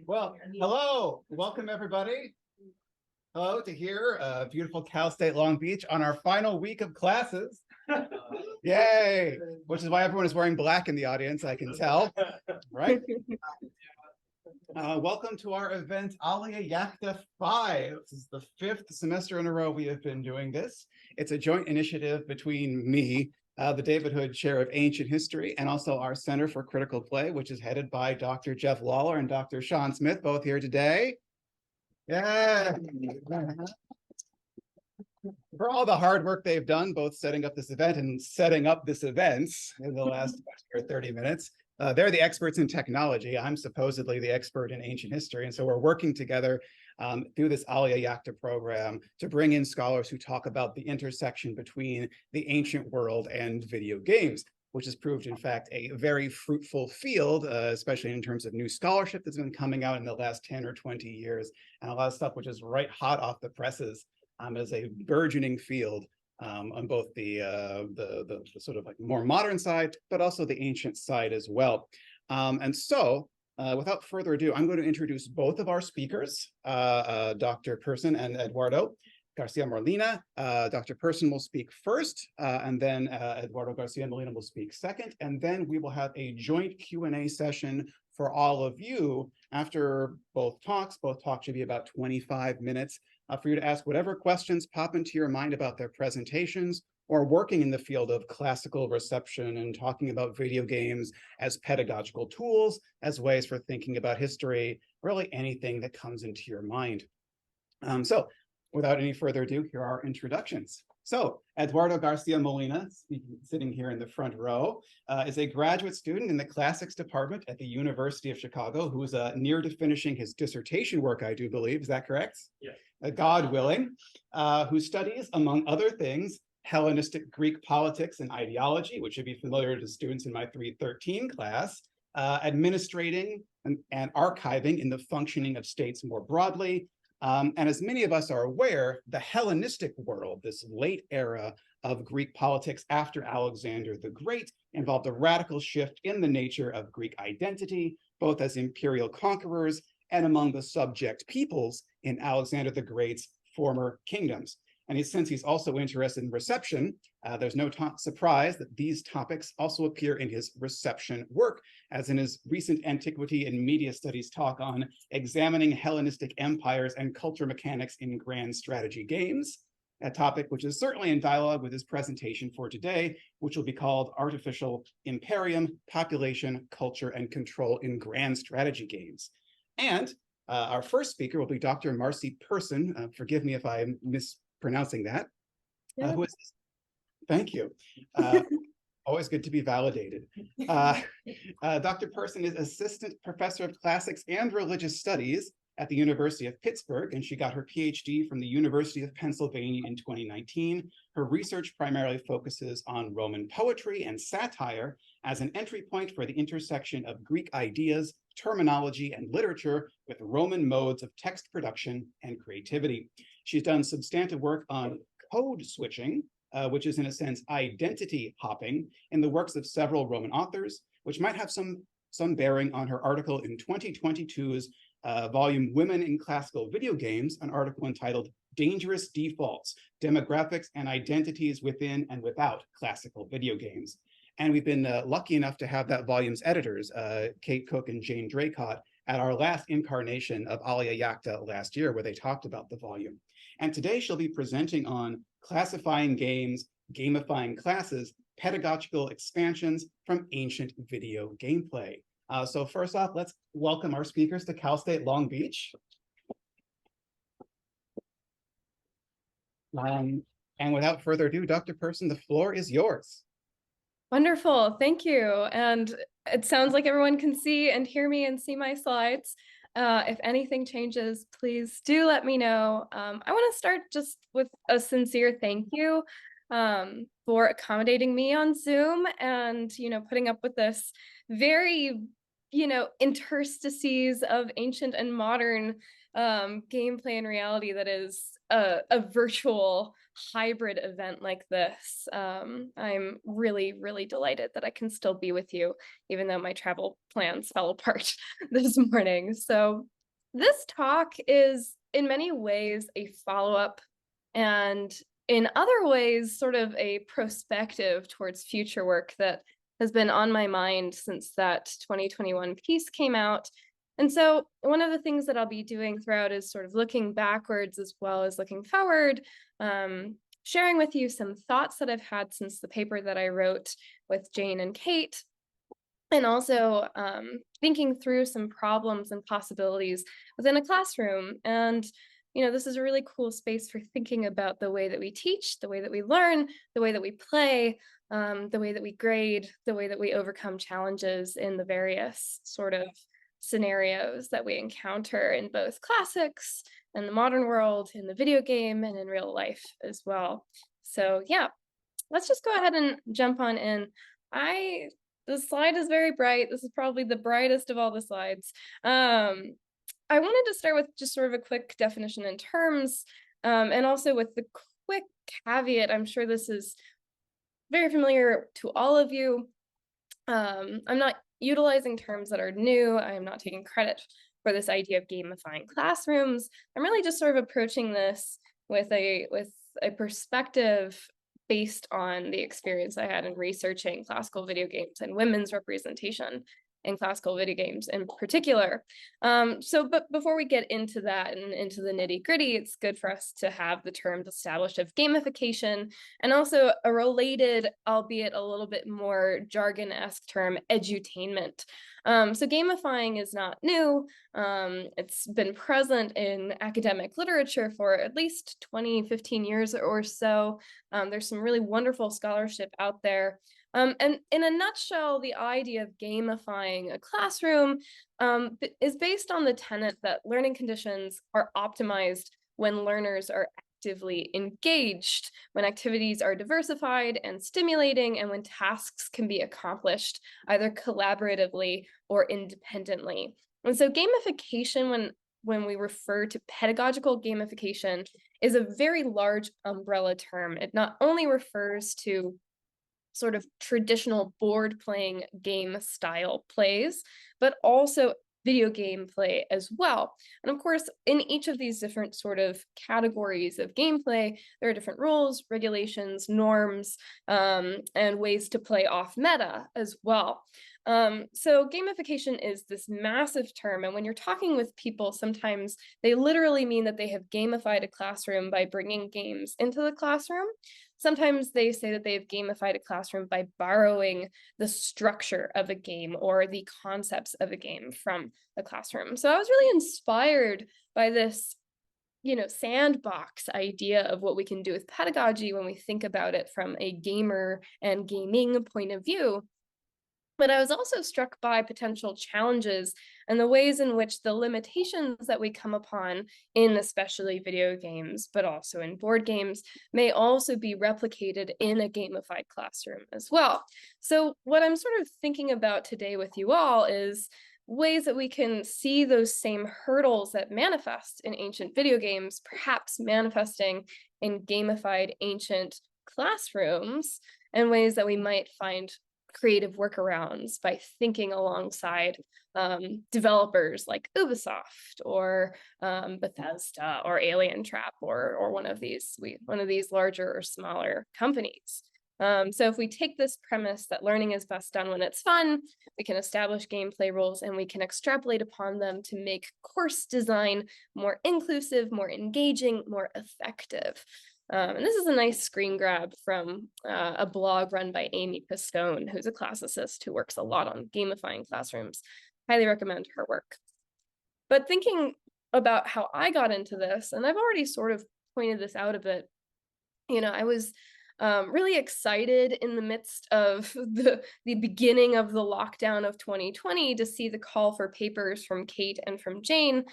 Well, hello, welcome everybody. Hello to here, beautiful Cal State Long Beach on our final week of classes. Yay, which is why everyone is wearing black in the audience, I can tell, right? Welcome to our event, Alea Iacta 5. This is the 5th semester in a row we have been doing this. It's a joint initiative between me, the David Hood Chair of Ancient History, and also our Center for Critical Play, which is headed by Dr. Jeff Lawler and Dr. Sean Smith, both here today. Yeah. For all the hard work they've done, both setting up this event and setting up this event in the last 30 minutes. They're the experts in technology. I'm supposedly the expert in ancient history. And so we're working together through this Alea Iacta program to bring in scholars who talk about the intersection between the ancient world and video games, which has proved, in fact, a very fruitful field, especially in terms of new scholarship that's been coming out in the last 10 or 20 years, and a lot of stuff which is right hot off the presses as a burgeoning field on both the sort of like more modern side, but also the ancient side as well. And so, without further ado, I'm going to introduce both of our speakers, Dr. Persyn and Eduardo Garcia-Molina. Dr. Persyn will speak first, and then Eduardo Garcia-Molina will speak second, and then we will have a joint Q&A session for all of you after both talks. Both talks should be about 25 minutes for you to ask whatever questions pop into your mind about their presentations, or working in the field of classical reception and talking about video games as pedagogical tools, as ways for thinking about history, really anything that comes into your mind. So without any further ado, here are our introductions. So Eduardo Garcia-Molina, sitting here in the front row, is a graduate student in the classics department at the University of Chicago, who is near to finishing his dissertation work, I do believe. Is that correct? Yes. God willing, who studies, among other things, Hellenistic Greek politics and ideology, which should be familiar to students in my 313 class, administrating and archiving in the functioning of states more broadly. And as many of us are aware, the Hellenistic world, this late era of Greek politics after Alexander the Great, involved a radical shift in the nature of Greek identity, both as imperial conquerors and among the subject peoples in Alexander the Great's former kingdoms. And since he's also interested in reception, there's no surprise that these topics also appear in his reception work, as in his recent Antiquity and Media Studies talk on examining Hellenistic empires and culture mechanics in grand strategy games, a topic which is certainly in dialogue with his presentation for today, which will be called Artificial Imperium, Population, Culture, and Control in Grand Strategy Games. And our first speaker will be Dr. Marcie Persyn. Forgive me if I'm mispronouncing that. Yeah. Who is this? Thank you. Always good to be validated. Dr. Persyn is Assistant Professor of Classics and Religious Studies at the University of Pittsburgh, and she got her PhD from the University of Pennsylvania in 2019. Her research primarily focuses on Roman poetry and satire as an entry point for the intersection of Greek ideas, terminology, and literature with Roman modes of text production and creativity. She's done substantive work on code switching, which is in a sense identity hopping, in the works of several Roman authors, which might have some bearing on her article in 2022's volume Women in Classical Video Games, an article entitled Dangerous Defaults, Demographics and Identities Within and Without Classical Video Games. And we've been lucky enough to have that volume's editors, Kate Cook and Jane Draycott, at our last incarnation of Alea Iacta last year, where they talked about the volume. And today she'll be presenting on classifying games, gamifying classes, pedagogical expansions from ancient video gameplay. So first off, let's welcome our speakers to Cal State Long Beach. And without further ado, Dr. Persyn, the floor is yours. Wonderful, thank you. And it sounds like everyone can see and hear me and see my slides. If anything changes, please do let me know. I want to start just with a sincere thank you for accommodating me on Zoom and, putting up with this very, interstices of ancient and modern gameplay and reality that is a virtual hybrid event like this. I'm really, really delighted that I can still be with you, even though my travel plans fell apart this morning. So this talk is in many ways a follow-up, and in other ways, sort of a prospective towards future work that has been on my mind since that 2021 piece came out. And so one of the things that I'll be doing throughout is sort of looking backwards as well as looking forward, sharing with you some thoughts that I've had since the paper that I wrote with Jane and Kate, and also thinking through some problems and possibilities within a classroom. And this is a really cool space for thinking about the way that we teach, the way that we learn, the way that we play, the way that we grade, the way that we overcome challenges in the various sort of scenarios that we encounter in both classics and the modern world, in the video game, and in real life as well. So yeah, let's just go ahead and jump on in. The slide is very bright. This is probably the brightest of all the slides. I wanted to start with just sort of a quick definition in terms, and also with the quick caveat, I'm sure this is very familiar to all of you. I'm not utilizing terms that are new. I am not taking credit for this idea of gamifying classrooms. I'm really just sort of approaching this with a perspective based on the experience I had in researching classical video games and women's representation in classical video games in particular. But before we get into that and into the nitty gritty, it's good for us to have the terms established of gamification, and also a related, albeit a little bit more jargon-esque term, edutainment. So gamifying is not new. It's been present in academic literature for at least 20, 15 years or so. There's some really wonderful scholarship out there. And in a nutshell, the idea of gamifying a classroom is based on the tenet that learning conditions are optimized when learners are actively engaged, when activities are diversified and stimulating, and when tasks can be accomplished either collaboratively or independently. And so gamification, when we refer to pedagogical gamification, is a very large umbrella term. It not only refers to sort of traditional board playing game style plays, but also video game play as well. And of course, in each of these different sort of categories of gameplay, there are different rules, regulations, norms, and ways to play off meta as well. So gamification is this massive term, and when you're talking with people, sometimes they literally mean that they have gamified a classroom by bringing games into the classroom. Sometimes they say that they've gamified a classroom by borrowing the structure of a game or the concepts of a game from the classroom. So I was really inspired by this, sandbox idea of what we can do with pedagogy when we think about it from a gamer and gaming point of view. But I was also struck by potential challenges and the ways in which the limitations that we come upon in especially video games, but also in board games, may also be replicated in a gamified classroom as well. So what I'm sort of thinking about today with you all is ways that we can see those same hurdles that manifest in ancient video games, perhaps manifesting in gamified ancient classrooms, and ways that we might find creative workarounds by thinking alongside developers like Ubisoft or Bethesda or Alien Trap or one of these larger or smaller companies. So if we take this premise that learning is best done when it's fun, we can establish gameplay rules and we can extrapolate upon them to make course design more inclusive, more engaging, more effective. And this is a nice screen grab from a blog run by Marcie Persyn, who's a classicist who works a lot on gamifying classrooms. Highly recommend her work. But thinking about how I got into this, and I've already sort of pointed this out a bit, I was really excited in the midst of the beginning of the lockdown of 2020 to see the call for papers from Kate and from Jane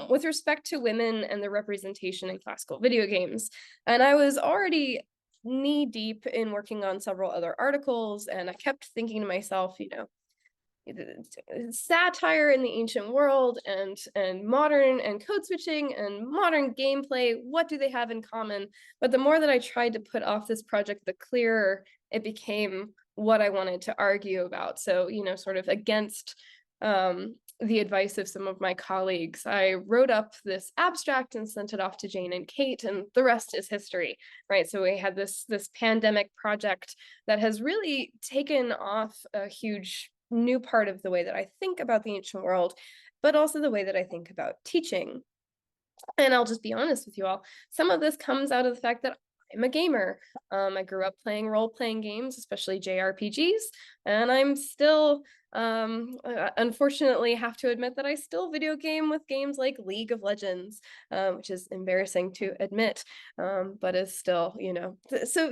with respect to women and their representation in classical video games. And I was already knee deep in working on several other articles, and I kept thinking to myself, satire in the ancient world and modern and code switching and modern gameplay. What do they have in common? But the more that I tried to put off this project, the clearer it became what I wanted to argue about. So, sort of against the advice of some of my colleagues, I wrote up this abstract and sent it off to Jane and Kate, and the rest is history, right? So we had this pandemic project that has really taken off a huge new part of the way that I think about the ancient world, but also the way that I think about teaching. And I'll just be honest with you all, some of this comes out of the fact that I'm a gamer. I grew up playing role-playing games, especially JRPGs, and I'm still, unfortunately, have to admit that I still video game with games like League of Legends, which is embarrassing to admit, but is still, so,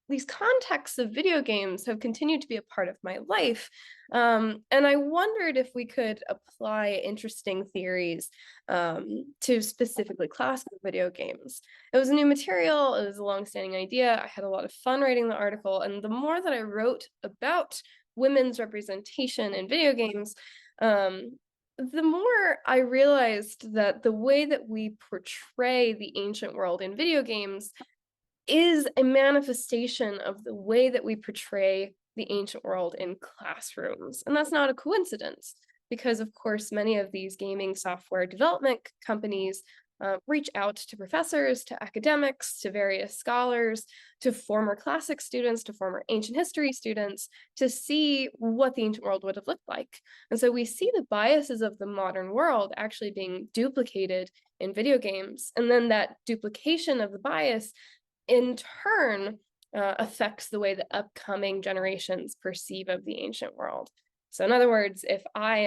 these contexts of video games have continued to be a part of my life. And I wondered if we could apply interesting theories to specifically classical video games. It was a new material, it was a long-standing idea. I had a lot of fun writing the article, and the more that I wrote about women's representation in video games, the more I realized that the way that we portray the ancient world in video games is a manifestation of the way that we portray the ancient world in classrooms. And that's not a coincidence, because of course, many of these gaming software development companies reach out to professors, to academics, to various scholars, to former classic students, to former ancient history students, to see what the ancient world would have looked like. And so we see the biases of the modern world actually being duplicated in video games. And then that duplication of the bias in turn affects the way that upcoming generations perceive of the ancient world. So in other words, if I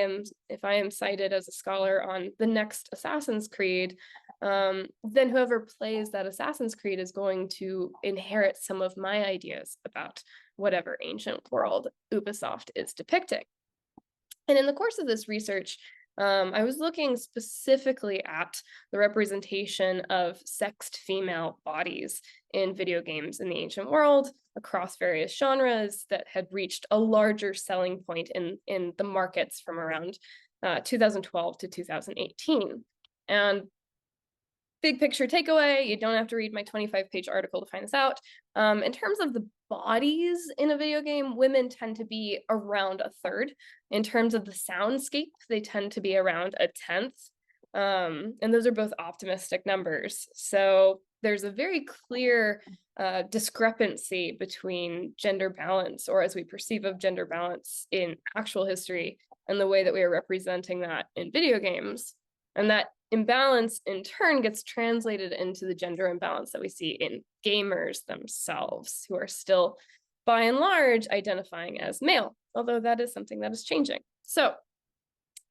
am cited as a scholar on the next Assassin's Creed, then whoever plays that Assassin's Creed is going to inherit some of my ideas about whatever ancient world Ubisoft is depicting. And in the course of this research, I was looking specifically at the representation of sexed female bodies in video games in the ancient world across various genres that had reached a larger selling point in the markets from around 2012 to 2018. And big picture takeaway, you don't have to read my 25-page article to find this out. In terms of the bodies in a video game, women tend to be around a third. In terms of the soundscape, they tend to be around a tenth. And those are both optimistic numbers. So there's a very clear discrepancy between gender balance, or as we perceive of gender balance in actual history, and the way that we are representing that in video games. And that imbalance in turn gets translated into the gender imbalance that we see in gamers themselves, who are still, by and large, identifying as male, although that is something that is changing. So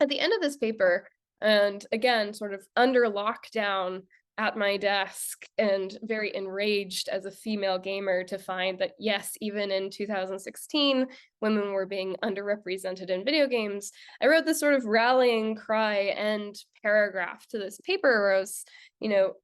at the end of this paper, and again, sort of under lockdown at my desk and very enraged as a female gamer to find that, yes, even in 2016, women were being underrepresented in video games, I wrote this sort of rallying cry end paragraph to this paper where I was,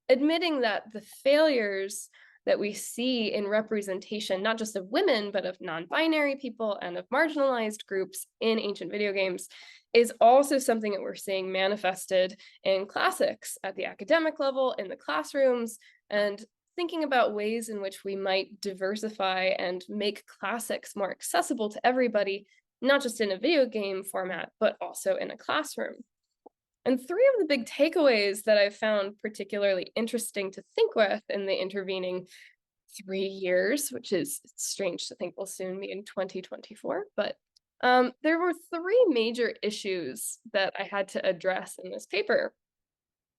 admitting that the failures that we see in representation, not just of women, but of non-binary people and of marginalized groups in ancient video games, is also something that we're seeing manifested in classics at the academic level, in the classrooms, and thinking about ways in which we might diversify and make classics more accessible to everybody, not just in a video game format, but also in a classroom. And three of the big takeaways that I've found particularly interesting to think with in the intervening 3 years, which is strange to think will soon be in 2024, but there were three major issues that I had to address in this paper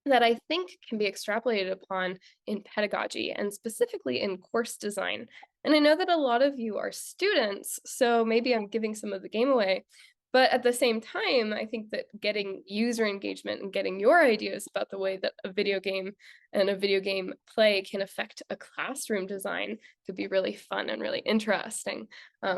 that I think can be extrapolated upon in pedagogy and specifically in course design. And I know that a lot of you are students, so maybe I'm giving some of the game away. But at the same time, I think that getting user engagement and getting your ideas about the way that a video game and a video game play can affect a classroom design could be really fun and really interesting.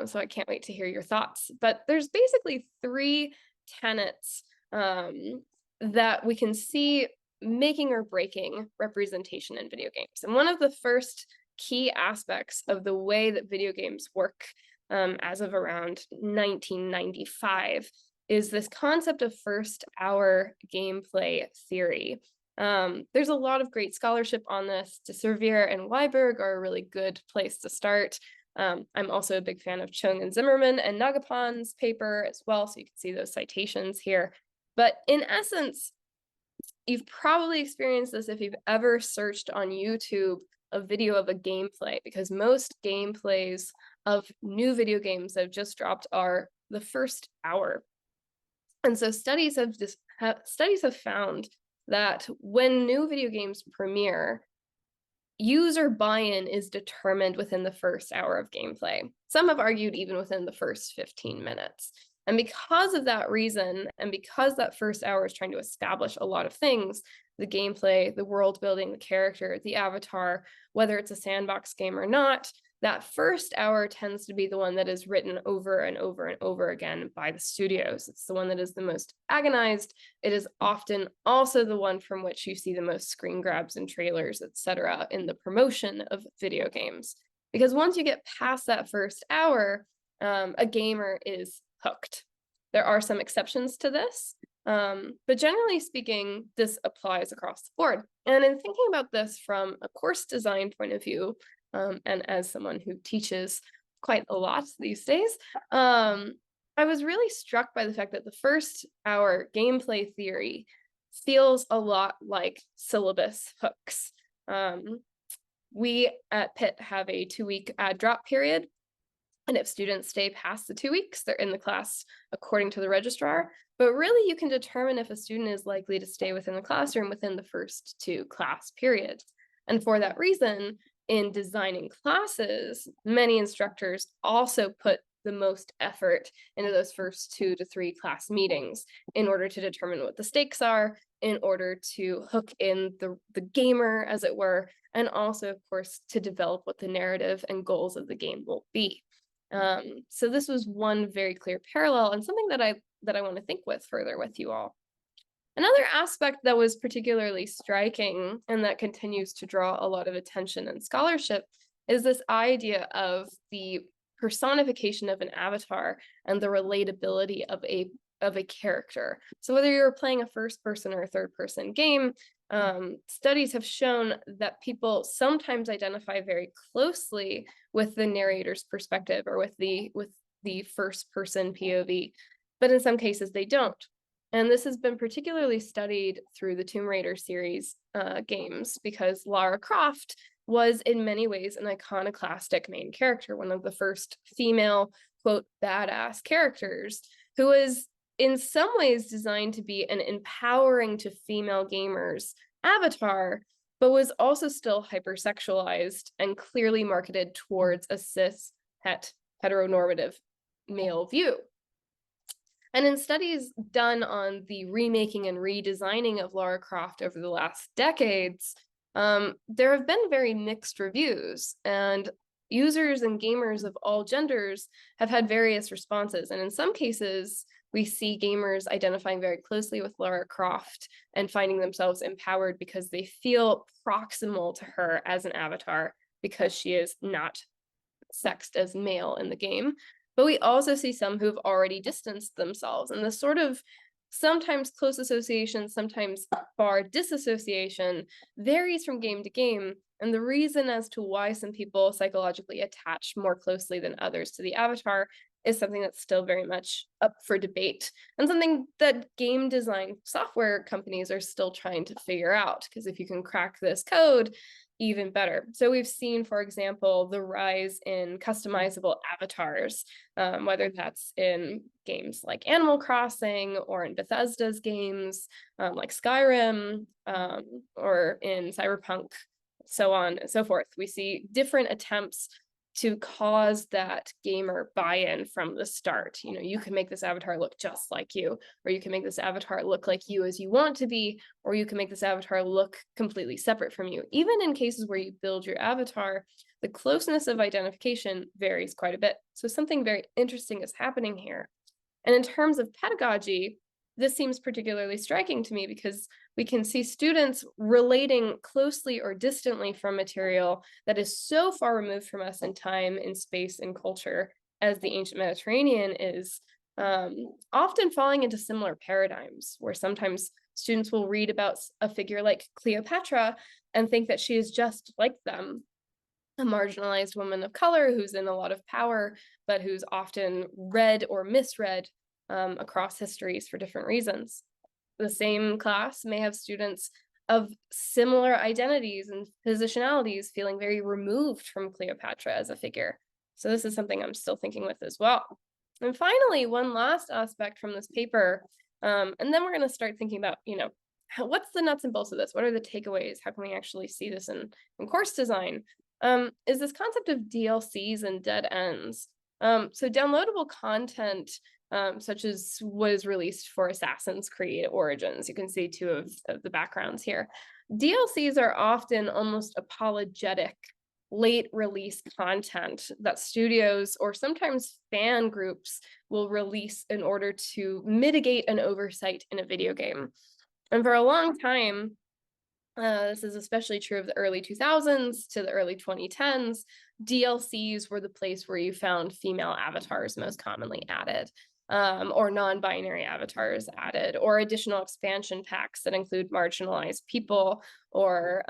So I can't wait to hear your thoughts. But there's basically three tenets that we can see making or breaking representation in video games. And one of the first key aspects of the way that video games work as of around 1995, is this concept of first hour gameplay theory. There's a lot of great scholarship on this. De Servier and Weiberg are a really good place to start. I'm also a big fan of Chung and Zimmerman and Nagapan's paper as well, so you can see those citations here. But in essence, you've probably experienced this if you've ever searched on YouTube a video of a gameplay, because most gameplays of new video games that have just dropped are the first hour. And so studies have found that when new video games premiere, user buy-in is determined within the first hour of gameplay. Some have argued even within the first 15 minutes. And because of that reason, and because that first hour is trying to establish a lot of things, the gameplay, the world building, the character, the avatar, whether it's a sandbox game or not, that first hour tends to be the one that is written over and over and over again by the studios. It's the one that is the most agonized. It is often also the one from which you see the most screen grabs and trailers, etc., in the promotion of video games. Because once you get past that first hour, a gamer is hooked. There are some exceptions to this, but generally speaking, this applies across the board. And in thinking about this from a course design point of view, and as someone who teaches quite a lot these days, I was really struck by the fact that the first hour gameplay theory feels a lot like syllabus hooks. We at Pitt have a 2-week add drop period. And if students stay past the 2 weeks, they're in the class according to the registrar. But really, you can determine if a student is likely to stay within the classroom within the first 2 class periods. And for that reason, in designing classes, many instructors also put the most effort into those first 2 to 3 class meetings in order to determine what the stakes are, in order to hook in the gamer, as it were, and also, of course, to develop what the narrative and goals of the game will be. So this was one very clear parallel, and something that I want to think further with you all. Another aspect that was particularly striking and that continues to draw a lot of attention and scholarship is this idea of the personification of an avatar and the relatability of a character. So whether you're playing a first person or a third person game, studies have shown that people sometimes identify very closely with the narrator's perspective or with the first person POV, but in some cases they don't. And this has been particularly studied through the Tomb Raider series games, because Lara Croft was in many ways an iconoclastic main character, one of the first female, quote, badass characters, who was in some ways designed to be an empowering to female gamers avatar, but was also still hypersexualized and clearly marketed towards a cis heteronormative male view. And in studies done on the remaking and redesigning of Lara Croft over the last decades, there have been very mixed reviews, and users and gamers of all genders have had various responses. And in some cases, we see gamers identifying very closely with Lara Croft and finding themselves empowered because they feel proximal to her as an avatar because she is not sexed as male in the game. But we also see some who've already distanced themselves, and this sort of sometimes close association, sometimes far disassociation varies from game to game. And the reason as to why some people psychologically attach more closely than others to the avatar is something that's still very much up for debate, and something that game design software companies are still trying to figure out, because if you can crack this code, even better. So we've seen, for example, the rise in customizable avatars, whether that's in games like Animal Crossing or in Bethesda's games like Skyrim or in Cyberpunk, so on and so forth. We see different attempts to cause that gamer buy-in from the start. You know, you can make this avatar look just like you, or you can make this avatar look like you as you want to be, or you can make this avatar look completely separate from you. Even in cases where you build your avatar, the closeness of identification varies quite a bit. So something very interesting is happening here. And in terms of pedagogy, this seems particularly striking to me because we can see students relating closely or distantly from material that is so far removed from us in time, in space, and culture, as the ancient Mediterranean is often falling into similar paradigms, where sometimes students will read about a figure like Cleopatra and think that she is just like them, a marginalized woman of color who's in a lot of power, but who's often read or misread across histories for different reasons. The same class may have students of similar identities and positionalities feeling very removed from Cleopatra as a figure. So this is something I'm still thinking with as well. And finally, one last aspect from this paper, and then we're going to start thinking about, what's the nuts and bolts of this? What are the takeaways? How can we actually see this in course design? Is this concept of DLCs and dead ends. So downloadable content, such as was released for Assassin's Creed Origins. You can see two of the backgrounds here. DLCs are often almost apologetic late release content that studios or sometimes fan groups will release in order to mitigate an oversight in a video game. And for a long time, this is especially true of the early 2000s to the early 2010s, DLCs were the place where you found female avatars most commonly added, or non-binary avatars added, or additional expansion packs that include marginalized people or,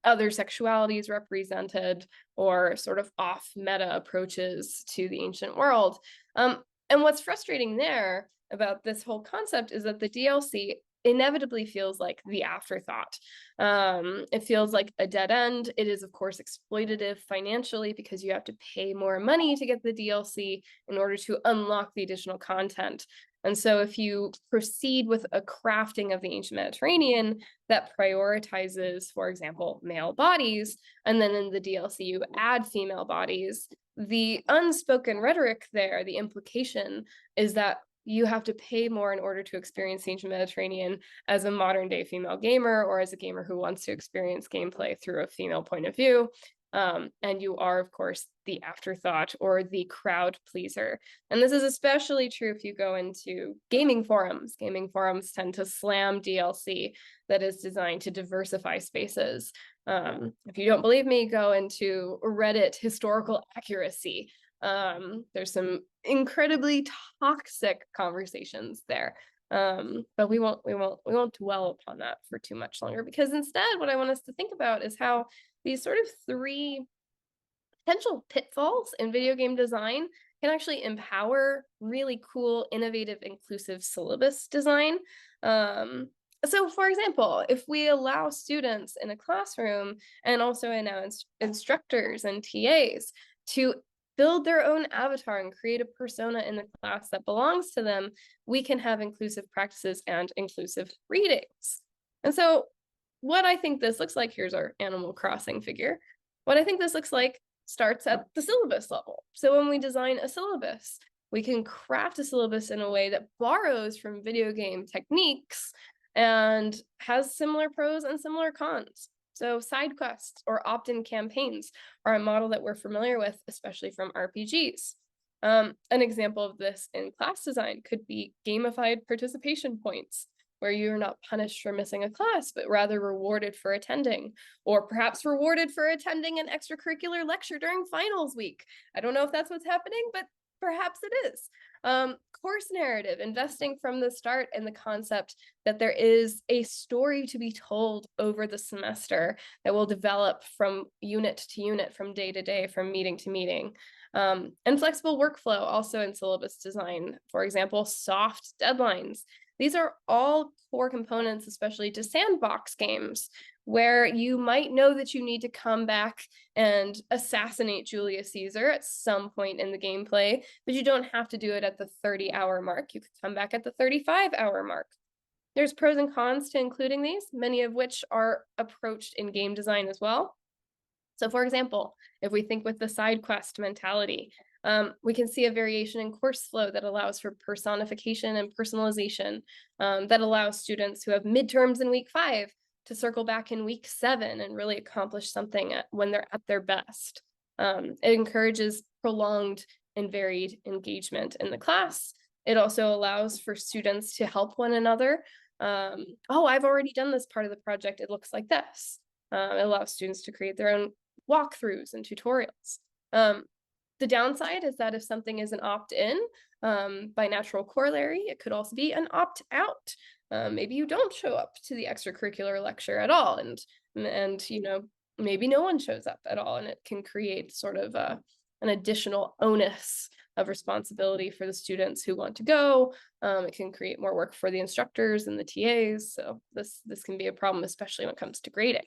other sexualities represented, or sort of off-meta approaches to the ancient world. And what's frustrating there about this whole concept is that the DLC inevitably feels like the afterthought. It feels like a dead end. It is, of course, exploitative financially because you have to pay more money to get the DLC in order to unlock the additional content. And so if you proceed with a crafting of the ancient Mediterranean that prioritizes, for example, male bodies, and then in the DLC you add female bodies, the unspoken rhetoric there, the implication is that you have to pay more in order to experience the ancient Mediterranean as a modern day female gamer, or as a gamer who wants to experience gameplay through a female point of view. And you are, of course, the afterthought or the crowd pleaser. And this is especially true if you go into gaming forums. Gaming forums tend to slam DLC that is designed to diversify spaces. If you don't believe me, go into Reddit historical accuracy. There's some incredibly toxic conversations there. But we won't dwell upon that for too much longer, because instead what I want us to think about is how these sort of three potential pitfalls in video game design can actually empower really cool, innovative, inclusive syllabus design. So for example, if we allow students in a classroom, and also in our instructors and TAs, to build their own avatar and create a persona in the class that belongs to them, we can have inclusive practices and inclusive readings. And so what I think this looks like, here's our Animal Crossing figure. What I think this looks like starts at the syllabus level. So when we design a syllabus, we can craft a syllabus in a way that borrows from video game techniques and has similar pros and similar cons. So side quests or opt-in campaigns are a model that we're familiar with, especially from RPGs. An example of this in class design could be gamified participation points, where you're not punished for missing a class, but rather rewarded for attending, or perhaps rewarded for attending an extracurricular lecture during finals week. I don't know if that's what's happening, but perhaps it is. Course narrative, investing from the start in the concept that there is a story to be told over the semester that will develop from unit to unit, from day to day, from meeting to meeting. And flexible workflow also in syllabus design, for example, soft deadlines. These are all core components, especially to sandbox games, where you might know that you need to come back and assassinate Julius Caesar at some point in the gameplay, but you don't have to do it at the 30-hour mark. You could come back at the 35-hour mark. There's pros and cons to including these, many of which are approached in game design as well. So for example, if we think with the side quest mentality, we can see a variation in course flow that allows for personification and personalization, that allows students who have midterms in week 5 to circle back in week 7 and really accomplish something when they're at their best. It encourages prolonged and varied engagement in the class. It also allows for students to help one another. Oh, I've already done this part of the project. It looks like this. It allows students to create their own walkthroughs and tutorials. The downside is that if something is an opt-in, by natural corollary, it could also be an opt-out. Maybe you don't show up to the extracurricular lecture at all, and maybe no one shows up at all, and it can create sort of an additional onus of responsibility for the students who want to go. It can create more work for the instructors and the TAs. So this can be a problem, especially when it comes to grading.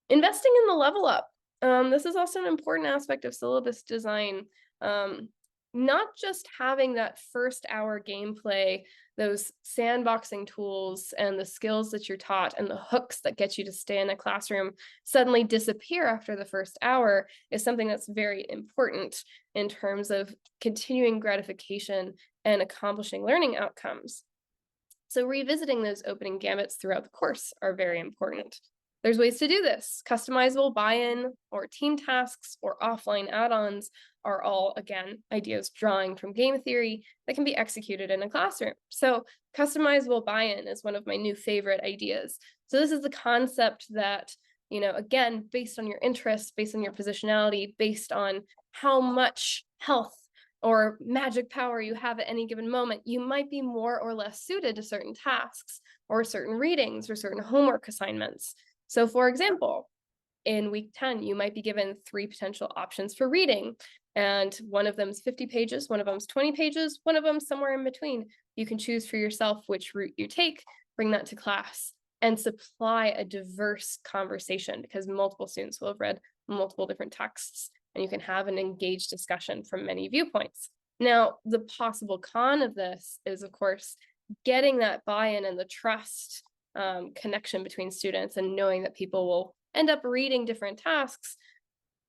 Investing in the level up. This is also an important aspect of syllabus design. Not just having that first hour gameplay, those sandboxing tools and the skills that you're taught and the hooks that get you to stay in a classroom suddenly disappear after the first hour is something that's very important in terms of continuing gratification and accomplishing learning outcomes. So revisiting those opening gambits throughout the course are very important. There's ways to do this. Customizable buy-in or team tasks or offline add-ons are all, again, ideas drawing from game theory that can be executed in a classroom. So customizable buy-in is one of my new favorite ideas. So this is the concept that, again, based on your interests, based on your positionality, based on how much health or magic power you have at any given moment, you might be more or less suited to certain tasks or certain readings or certain homework assignments. So for example, in week 10, you might be given 3 potential options for reading, and one of them is 50 pages, one of them is 20 pages, one of them somewhere in between. You can choose for yourself which route you take, bring that to class, and supply a diverse conversation, because multiple students will have read multiple different texts, and you can have an engaged discussion from many viewpoints. Now, the possible con of this is, of course, getting that buy-in and the trust connection between students and knowing that people will end up reading different tasks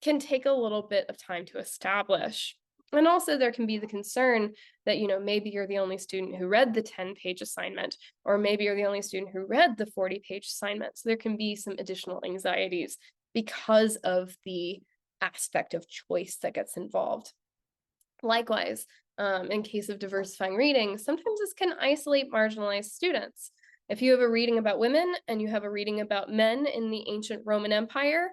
can take a little bit of time to establish. And also there can be the concern that, maybe you're the only student who read the 10-page assignment, or maybe you're the only student who read the 40-page assignment. So there can be some additional anxieties because of the aspect of choice that gets involved. Likewise, in case of diversifying reading, sometimes this can isolate marginalized students. If you have a reading about women and you have a reading about men in the ancient Roman Empire,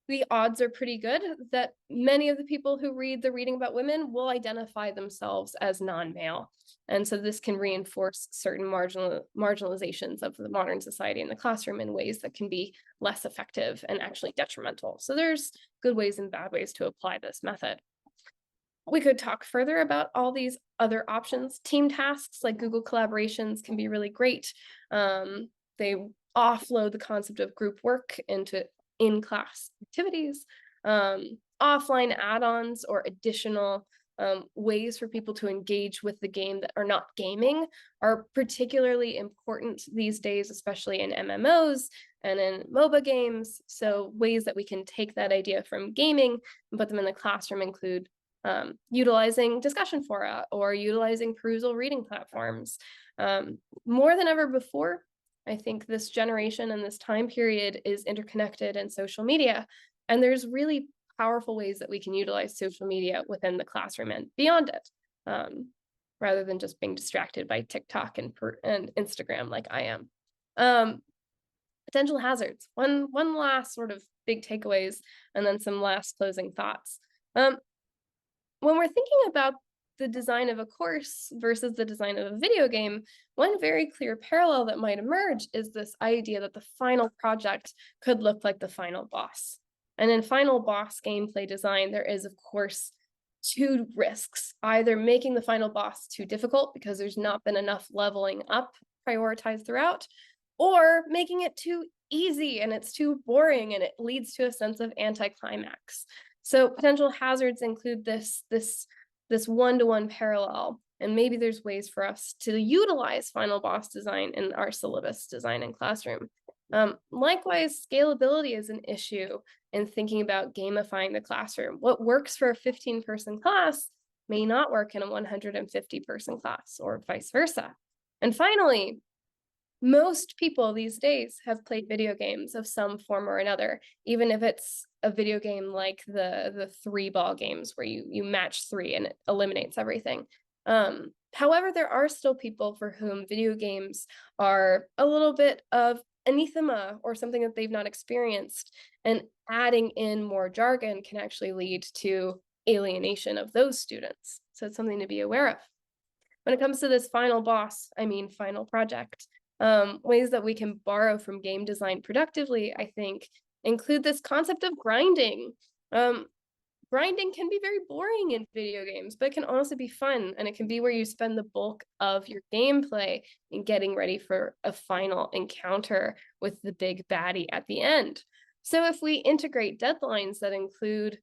the odds are pretty good that many of the people who read the reading about women will identify themselves as non-male. And so this can reinforce certain marginalizations of the modern society in the classroom in ways that can be less effective and actually detrimental. So there's good ways and bad ways to apply this method. We could talk further about all these other options. Team tasks like Google Collaborations can be really great. They offload the concept of group work into in-class activities. Offline add-ons or additional ways for people to engage with the game that are not gaming are particularly important these days, especially in MMOs and in MOBA games. So ways that we can take that idea from gaming and put them in the classroom include utilizing discussion fora or utilizing perusal reading platforms. More than ever before, I think this generation and this time period is interconnected in social media, and there's really powerful ways that we can utilize social media within the classroom and beyond it, rather than just being distracted by TikTok and Instagram like I am. Potential hazards. One last sort of big takeaways, and then some last closing thoughts. When we're thinking about the design of a course versus the design of a video game, one very clear parallel that might emerge is this idea that the final project could look like the final boss. And in final boss gameplay design, there is, of course, 2 risks: either making the final boss too difficult because there's not been enough leveling up prioritized throughout, or making it too easy and it's too boring and it leads to a sense of anticlimax. So potential hazards include this one-to-one parallel, and maybe there's ways for us to utilize final boss design in our syllabus design and classroom. Likewise, scalability is an issue in thinking about gamifying the classroom. What works for a 15-person class may not work in a 150-person class, or vice versa. And finally, most people these days have played video games of some form or another, even if it's a video game like the 3-ball games where you match 3 and it eliminates everything. However, there are still people for whom video games are a little bit of anathema or something that they've not experienced, and adding in more jargon can actually lead to alienation of those students. So it's something to be aware of. When it comes to this final final project, ways that we can borrow from game design productively, I think, include this concept of grinding. Grinding can be very boring in video games, but it can also be fun, and it can be where you spend the bulk of your gameplay in getting ready for a final encounter with the big baddie at the end. So if we integrate deadlines that include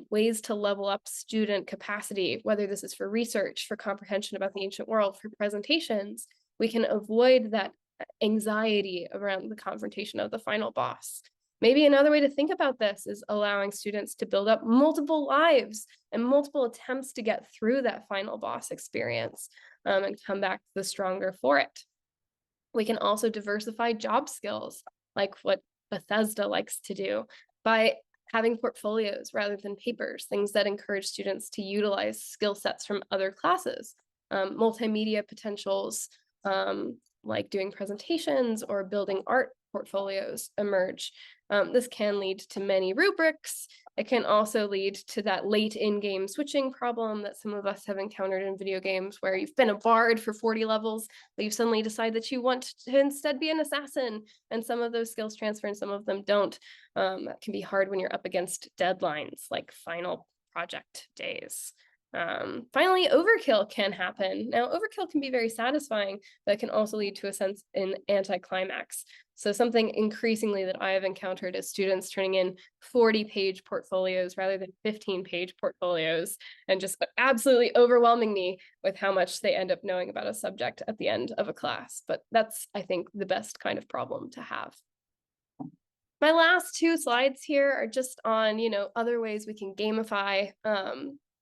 ways to level up student capacity, whether this is for research, for comprehension about the ancient world, for presentations, we can avoid that anxiety around the confrontation of the final boss. Maybe another way to think about this is allowing students to build up multiple lives and multiple attempts to get through that final boss experience and come back the stronger for it. We can also diversify job skills, like what Bethesda likes to do, by having portfolios rather than papers, things that encourage students to utilize skill sets from other classes, multimedia potentials, like doing presentations or building art portfolios emerge. This can lead to many rubrics. It can also lead to that late in-game switching problem that some of us have encountered in video games, where you've been a bard for 40 levels, but you suddenly decide that you want to instead be an assassin, and some of those skills transfer and some of them don't. That can be hard when you're up against deadlines like final project days. Finally, overkill can happen. Now, overkill can be very satisfying, but it can also lead to a sense in anticlimax. So something increasingly that I have encountered is students turning in 40-page portfolios rather than 15-page portfolios, and just absolutely overwhelming me with how much they end up knowing about a subject at the end of a class. But that's, I think, the best kind of problem to have. My last two slides here are just on, other ways we can gamify.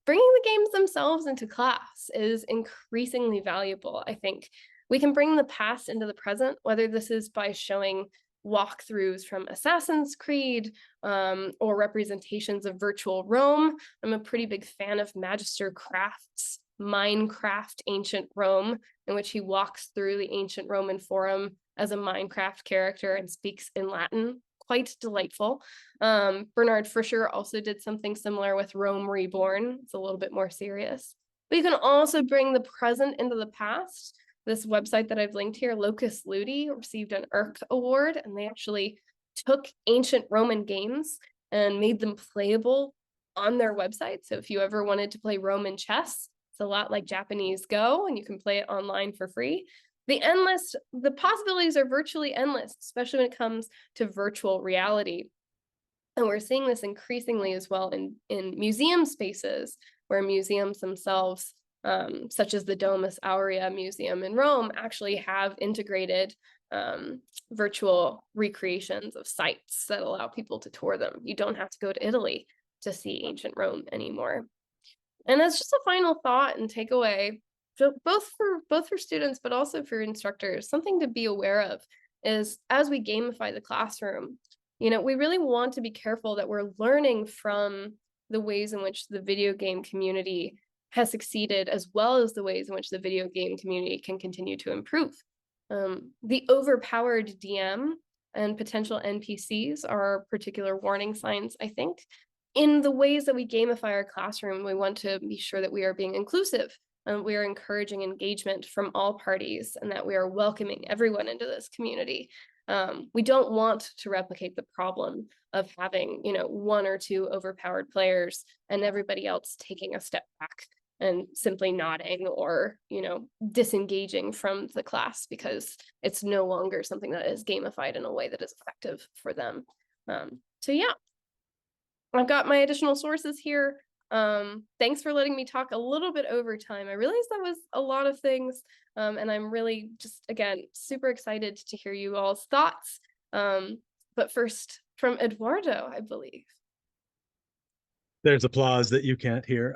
Bringing the games themselves into class is increasingly valuable, I think. We can bring the past into the present, whether this is by showing walkthroughs from Assassin's Creed or representations of virtual Rome. I'm a pretty big fan of Magister Craft's Minecraft Ancient Rome, in which he walks through the ancient Roman Forum as a Minecraft character and speaks in Latin. Quite delightful. Bernard Fischer also did something similar with Rome Reborn. It's a little bit more serious. But you can also bring the present into the past. This website that I've linked here, Locus Ludi, received an ERC award, and they actually took ancient Roman games and made them playable on their website. So if you ever wanted to play Roman chess, it's a lot like Japanese Go, and you can play it online for free. The possibilities are virtually endless, especially when it comes to virtual reality. And we're seeing this increasingly as well in museum spaces, where museums themselves, such as the Domus Aurea Museum in Rome, actually have integrated virtual recreations of sites that allow people to tour them. You don't have to go to Italy to see ancient Rome anymore. And that's just a final thought and takeaway. So both for students, but also for instructors, something to be aware of is, as we gamify the classroom, we really want to be careful that we're learning from the ways in which the video game community has succeeded, as well as the ways in which the video game community can continue to improve. The overpowered DM and potential NPCs are particular warning signs, I think. In the ways that we gamify our classroom, we want to be sure that we are being inclusive, and we are encouraging engagement from all parties, and that we are welcoming everyone into this community. We don't want to replicate the problem of having, one or two overpowered players and everybody else taking a step back and simply nodding or, disengaging from the class because it's no longer something that is gamified in a way that is effective for them. So yeah, I've got my additional sources here. Thanks for letting me talk a little bit over time. I realized that was a lot of things, and I'm really just, again, super excited to hear you all's thoughts. But first, from Eduardo, I believe. There's applause that you can't hear.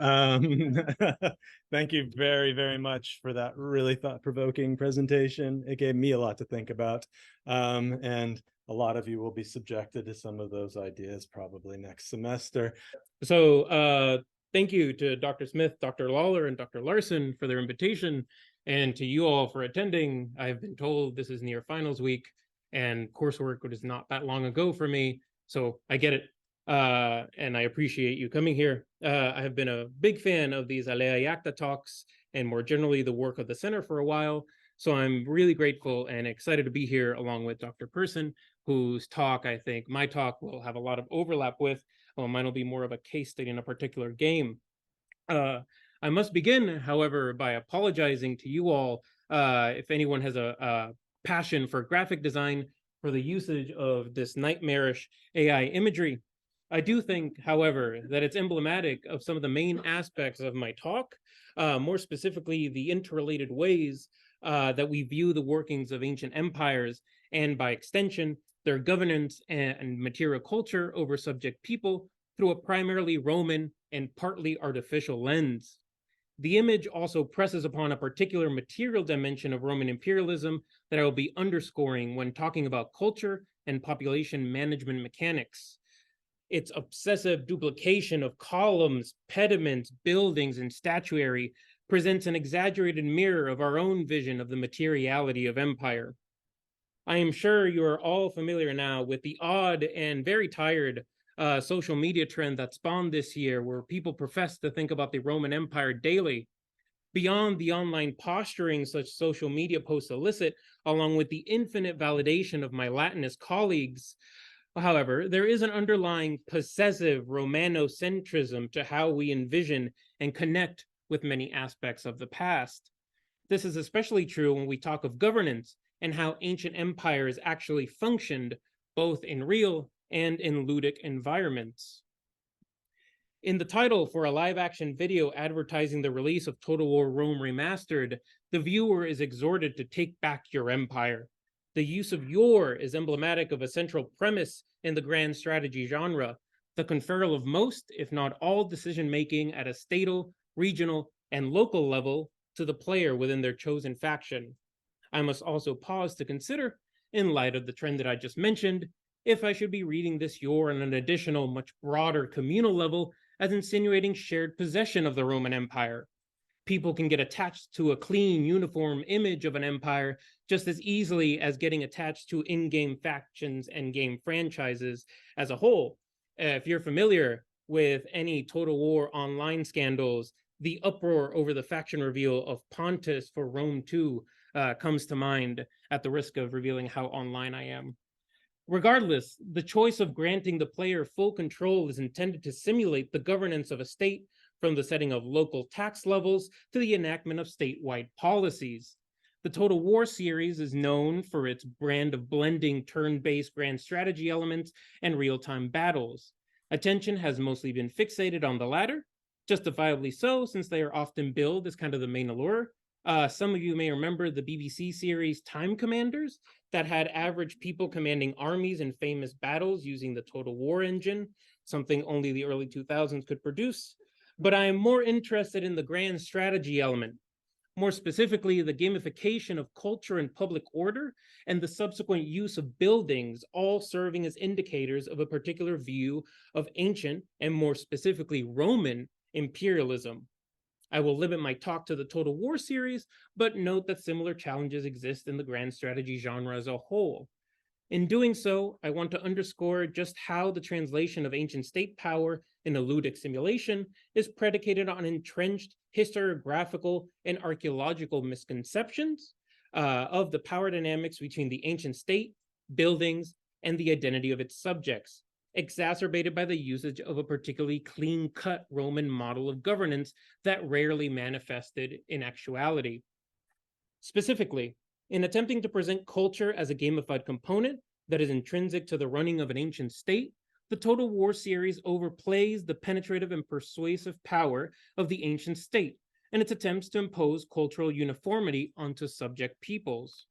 Thank you very, very much for that really thought-provoking presentation. It gave me a lot to think about. And a lot of you will be subjected to some of those ideas probably next semester. So thank you to Dr. Smith, Dr. Lawler, and Dr. Larson for their invitation, and to you all for attending. I've been told this is near finals week, and coursework was not that long ago for me, so I get it. and I appreciate you coming here. I have been a big fan of these Alea Iacta talks and more generally the work of the center for a while. So I'm really grateful and excited to be here along with Dr. Persyn, whose talk I think my talk will have a lot of overlap with. Well, mine will be more of a case study in a particular game. I must begin, however, by apologizing to you all if anyone has a passion for graphic design for the usage of this nightmarish AI imagery. I do think, however, that it's emblematic of some of the main aspects of my talk, more specifically the interrelated ways that we view the workings of ancient empires and, by extension, their governance and material culture over subject people through a primarily Roman and partly artificial lens. The image also presses upon a particular material dimension of Roman imperialism that I will be underscoring when talking about culture and population management mechanics. Its obsessive duplication of columns, pediments, buildings, and statuary presents an exaggerated mirror of our own vision of the materiality of empire. I am sure you are all familiar now with the odd and very tired social media trend that spawned this year, where people profess to think about the Roman Empire daily. Beyond the online posturing such social media posts elicit, along with the infinite validation of my Latinist colleagues, however, there is an underlying possessive Romanocentrism to how we envision and connect with many aspects of the past. This is especially true when we talk of governance and how ancient empires actually functioned, both in real and in ludic environments. In the title for a live-action video advertising the release of Total War Rome Remastered, the viewer is exhorted to take back your empire. The use of "your" is emblematic of a central premise in the grand strategy genre, the conferral of most, if not all, decision-making at a statal, regional, and local level to the player within their chosen faction. I must also pause to consider, in light of the trend that I just mentioned, if I should be reading this "your" on an additional, much broader communal level as insinuating shared possession of the Roman Empire. People can get attached to a clean, uniform image of an empire just as easily as getting attached to in-game factions and game franchises as a whole. If you're familiar with any Total War online scandals, the uproar over the faction reveal of Pontus for Rome 2 comes to mind, at the risk of revealing how online I am. Regardless, the choice of granting the player full control is intended to simulate the governance of a state, from the setting of local tax levels to the enactment of statewide policies. The Total War series is known for its brand of blending turn-based grand strategy elements and real-time battles. Attention has mostly been fixated on the latter, justifiably so, since they are often billed as kind of the main allure. Some of you may remember the BBC series Time Commanders that had average people commanding armies in famous battles using the Total War engine, something only the early 2000s could produce. But I am more interested in the grand strategy element, more specifically the gamification of culture and public order, and the subsequent use of buildings, all serving as indicators of a particular view of ancient, and more specifically Roman, imperialism. I will limit my talk to the Total War series, but note that similar challenges exist in the grand strategy genre as a whole. In doing so, I want to underscore just how the translation of ancient state power in a ludic simulation is predicated on entrenched historiographical and archaeological misconceptions of the power dynamics between the ancient state, buildings, and the identity of its subjects, exacerbated by the usage of a particularly clean-cut Roman model of governance that rarely manifested in actuality. Specifically, in attempting to present culture as a gamified component that is intrinsic to the running of an ancient state, the Total War series overplays the penetrative and persuasive power of the ancient state and its attempts to impose cultural uniformity onto subject peoples.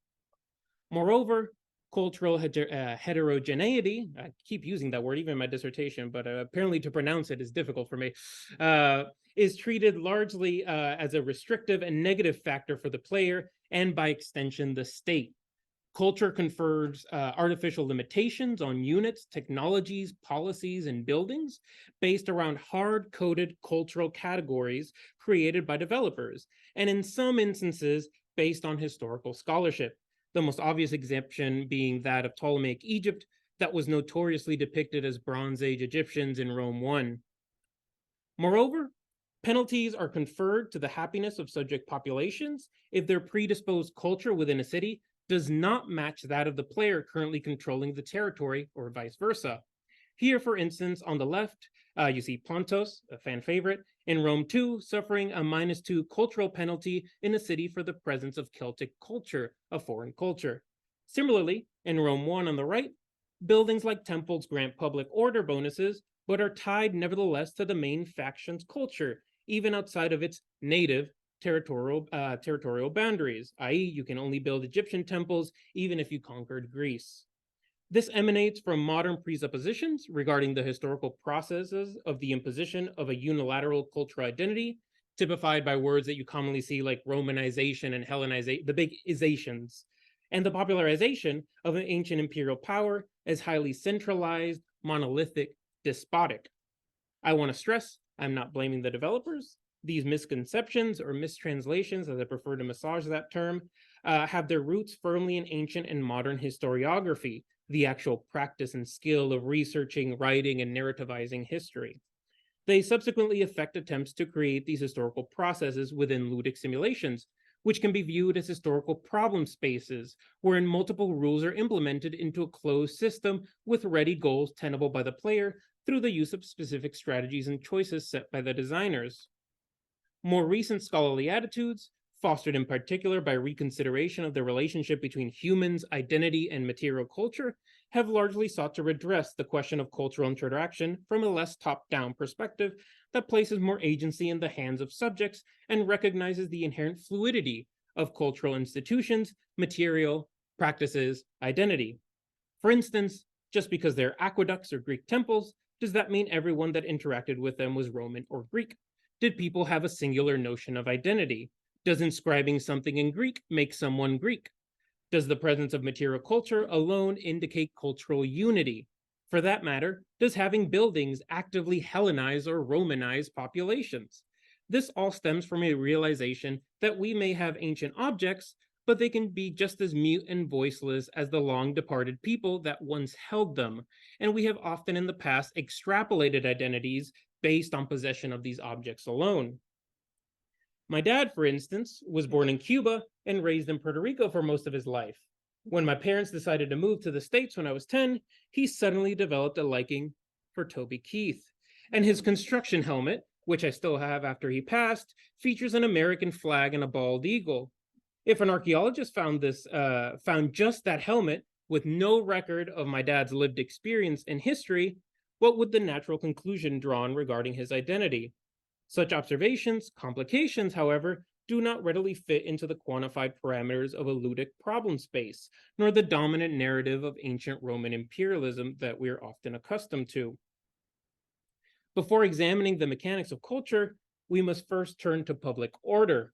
Moreover, cultural heterogeneity, I keep using that word even in my dissertation, but apparently to pronounce it is difficult for me, is treated largely as a restrictive and negative factor for the player, and by extension, the state. Culture confers artificial limitations on units, technologies, policies, and buildings based around hard-coded cultural categories created by developers, and in some instances, based on historical scholarship. The most obvious exception being that of Ptolemaic Egypt, that was notoriously depicted as Bronze Age Egyptians in Rome 1. Moreover, penalties are conferred to the happiness of subject populations if their predisposed culture within a city does not match that of the player currently controlling the territory, or vice versa. Here, for instance, on the left, you see Pontos, a fan favorite, in Rome 2, suffering a -2 cultural penalty in a city for the presence of Celtic culture, a foreign culture. Similarly, in Rome 1 on the right, buildings like temples grant public order bonuses, but are tied nevertheless to the main faction's culture, even outside of its native territorial boundaries, i.e., you can only build Egyptian temples even if you conquered Greece. This emanates from modern presuppositions regarding the historical processes of the imposition of a unilateral cultural identity, typified by words that you commonly see like Romanization and Hellenization, the big isations, and the popularization of an ancient imperial power as highly centralized, monolithic, despotic. I want to stress, I'm not blaming the developers. These misconceptions or mistranslations, as I prefer to massage that term, have their roots firmly in ancient and modern historiography, the actual practice and skill of researching, writing, and narrativizing history. They subsequently affect attempts to create these historical processes within ludic simulations, which can be viewed as historical problem spaces, wherein multiple rules are implemented into a closed system with ready goals tenable by the player through the use of specific strategies and choices set by the designers. More recent scholarly attitudes, fostered in particular by reconsideration of the relationship between humans, identity, and material culture, have largely sought to redress the question of cultural interaction from a less top-down perspective that places more agency in the hands of subjects and recognizes the inherent fluidity of cultural institutions, material, practices, identity. For instance, just because they're aqueducts or Greek temples, does that mean everyone that interacted with them was Roman or Greek? Did people have a singular notion of identity? Does inscribing something in Greek make someone Greek? Does the presence of material culture alone indicate cultural unity? For that matter, does having buildings actively Hellenize or Romanize populations? This all stems from a realization that we may have ancient objects, but they can be just as mute and voiceless as the long-departed people that once held them, and we have often in the past extrapolated identities based on possession of these objects alone. My dad, for instance, was born in Cuba and raised in Puerto Rico for most of his life. When my parents decided to move to the States when I was 10, he suddenly developed a liking for Toby Keith. And his construction helmet, which I still have after he passed, features an American flag and a bald eagle. If an archaeologist found just that helmet with no record of my dad's lived experience in history, what would the natural conclusion drawn regarding his identity? Such observations, complications, however, do not readily fit into the quantified parameters of a ludic problem space, nor the dominant narrative of ancient Roman imperialism that we are often accustomed to. Before examining the mechanics of culture, we must first turn to public order.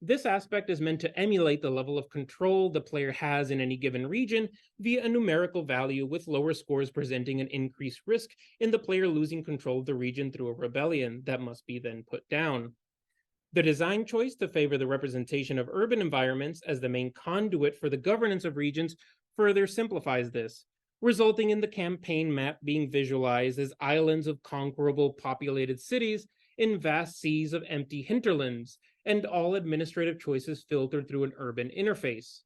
This aspect is meant to emulate the level of control the player has in any given region via a numerical value, with lower scores presenting an increased risk in the player losing control of the region through a rebellion that must be then put down. The design choice to favor the representation of urban environments as the main conduit for the governance of regions further simplifies this, resulting in the campaign map being visualized as islands of conquerable populated cities in vast seas of empty hinterlands, and all administrative choices filtered through an urban interface.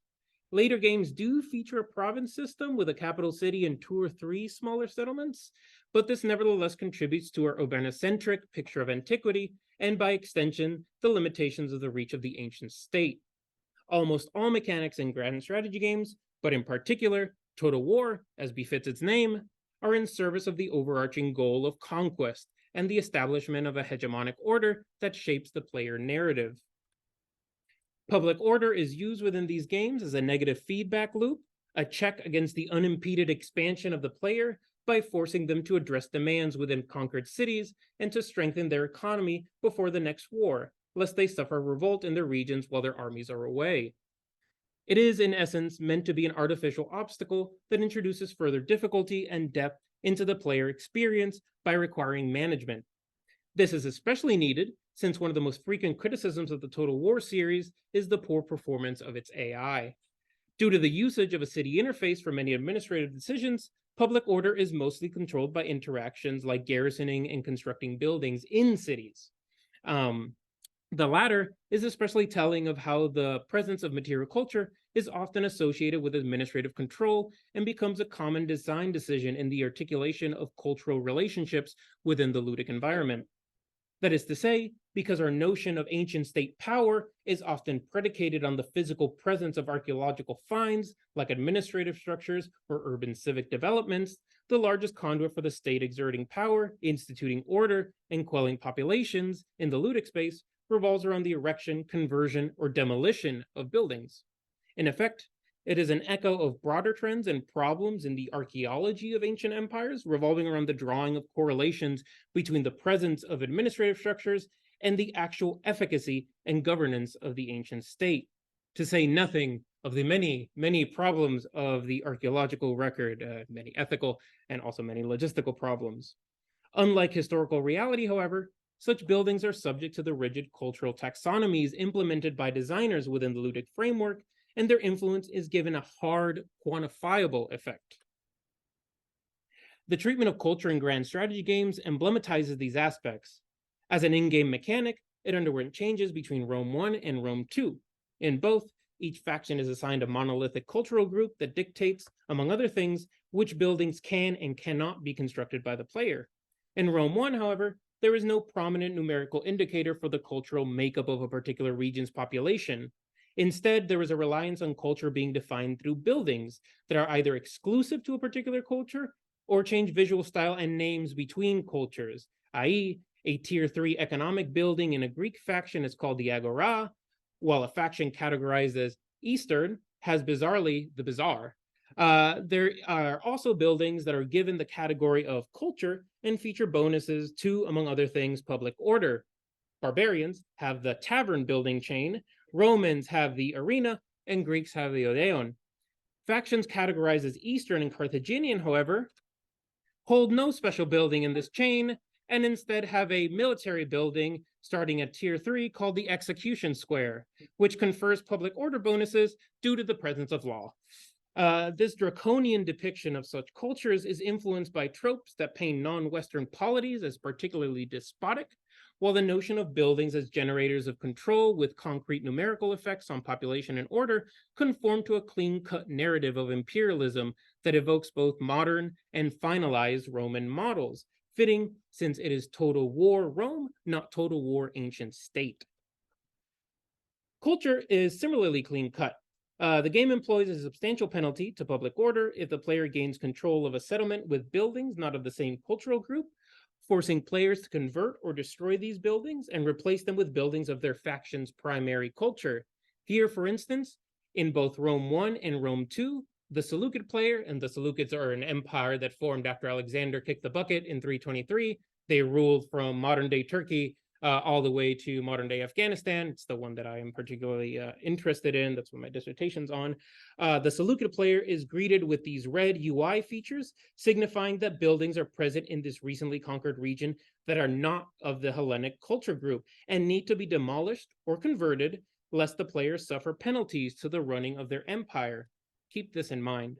Later games do feature a province system with a capital city and 2 or 3 smaller settlements, but this nevertheless contributes to our urbanocentric picture of antiquity, and by extension, the limitations of the reach of the ancient state. Almost all mechanics in grand strategy games, but in particular, Total War, as befits its name, are in service of the overarching goal of conquest and the establishment of a hegemonic order that shapes the player narrative. Public order is used within these games as a negative feedback loop, a check against the unimpeded expansion of the player by forcing them to address demands within conquered cities and to strengthen their economy before the next war, lest they suffer revolt in their regions while their armies are away. It is, in essence, meant to be an artificial obstacle that introduces further difficulty and depth into the player experience by requiring management. This is especially needed since one of the most frequent criticisms of the Total War series is the poor performance of its AI. Due to the usage of a city interface for many administrative decisions, public order is mostly controlled by interactions like garrisoning and constructing buildings in cities. The latter is especially telling of how the presence of material culture is often associated with administrative control and becomes a common design decision in the articulation of cultural relationships within the ludic environment. That is to say, because our notion of ancient state power is often predicated on the physical presence of archaeological finds, like administrative structures or urban civic developments, the largest conduit for the state exerting power, instituting order, and quelling populations in the ludic space revolves around the erection, conversion, or demolition of buildings. In effect, it is an echo of broader trends and problems in the archaeology of ancient empires, revolving around the drawing of correlations between the presence of administrative structures and the actual efficacy and governance of the ancient state, to say nothing of the many, many problems of the archaeological record, many ethical and also many logistical problems. Unlike historical reality, however, such buildings are subject to the rigid cultural taxonomies implemented by designers within the ludic framework, and their influence is given a hard, quantifiable effect. The treatment of culture in grand strategy games emblematizes these aspects. As an in-game mechanic, it underwent changes between Rome 1 and Rome 2. In both, each faction is assigned a monolithic cultural group that dictates, among other things, which buildings can and cannot be constructed by the player. In Rome 1, however, there is no prominent numerical indicator for the cultural makeup of a particular region's population. Instead, there is a reliance on culture being defined through buildings that are either exclusive to a particular culture or change visual style and names between cultures, i.e., a tier 3 economic building in a Greek faction is called the Agora, while a faction categorized as Eastern has bizarrely the Bazaar. There are also buildings that are given the category of culture and feature bonuses to, among other things, public order. Barbarians have the tavern building chain, Romans have the arena, and Greeks have the Odeon. Factions categorized as Eastern and Carthaginian, however, hold no special building in this chain, and instead have a military building starting at tier 3 called the Execution Square, which confers public order bonuses due to the presence of law. This draconian depiction of such cultures is influenced by tropes that paint non-Western polities as particularly despotic, while the notion of buildings as generators of control with concrete numerical effects on population and order conform to a clean-cut narrative of imperialism that evokes both modern and finalized Roman models, fitting since it is total war Rome, not total war ancient state. Culture is similarly clean-cut. The game employs a substantial penalty to public order if the player gains control of a settlement with buildings not of the same cultural group, forcing players to convert or destroy these buildings and replace them with buildings of their faction's primary culture. Here, for instance, in both Rome 1 and Rome 2, the Seleucid player, and the Seleucids are an empire that formed after Alexander kicked the bucket in 323. They ruled from modern-day Turkey all the way to modern-day Afghanistan. It's the one that I am particularly interested in. That's what my dissertation's on. The Seleucid player is greeted with these red UI features, signifying that buildings are present in this recently conquered region that are not of the Hellenic culture group and need to be demolished or converted, lest the players suffer penalties to the running of their empire. Keep this in mind.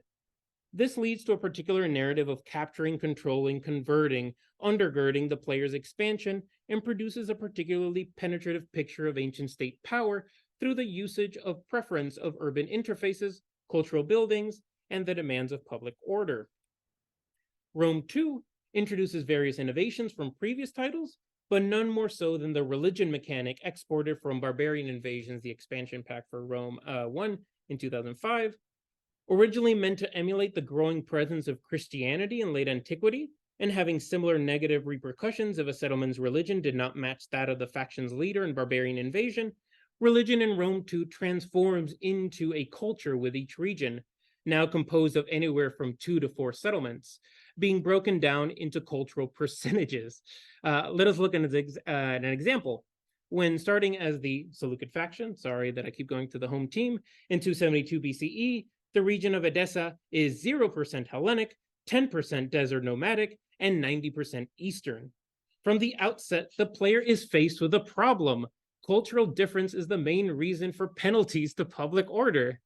This leads to a particular narrative of capturing, controlling, converting, undergirding the player's expansion, and produces a particularly penetrative picture of ancient state power through the usage of preference of urban interfaces, cultural buildings, and the demands of public order. Rome 2 introduces various innovations from previous titles, but none more so than the religion mechanic exported from Barbarian Invasions, the expansion pack for Rome 1 in 2005. Originally meant to emulate the growing presence of Christianity in late antiquity, and having similar negative repercussions if a settlement's religion did not match that of the faction's leader in Barbarian Invasion, religion in Rome 2 transforms into a culture with each region, now composed of anywhere from 2 to 4 settlements, being broken down into cultural percentages. Let us look at an example. When starting as the Seleucid faction, sorry that I keep going to the home team, in 272 BCE, the region of Edessa is 0% Hellenic, 10% desert nomadic, and 90% Eastern. From the outset, the player is faced with a problem. Cultural difference is the main reason for penalties to public order.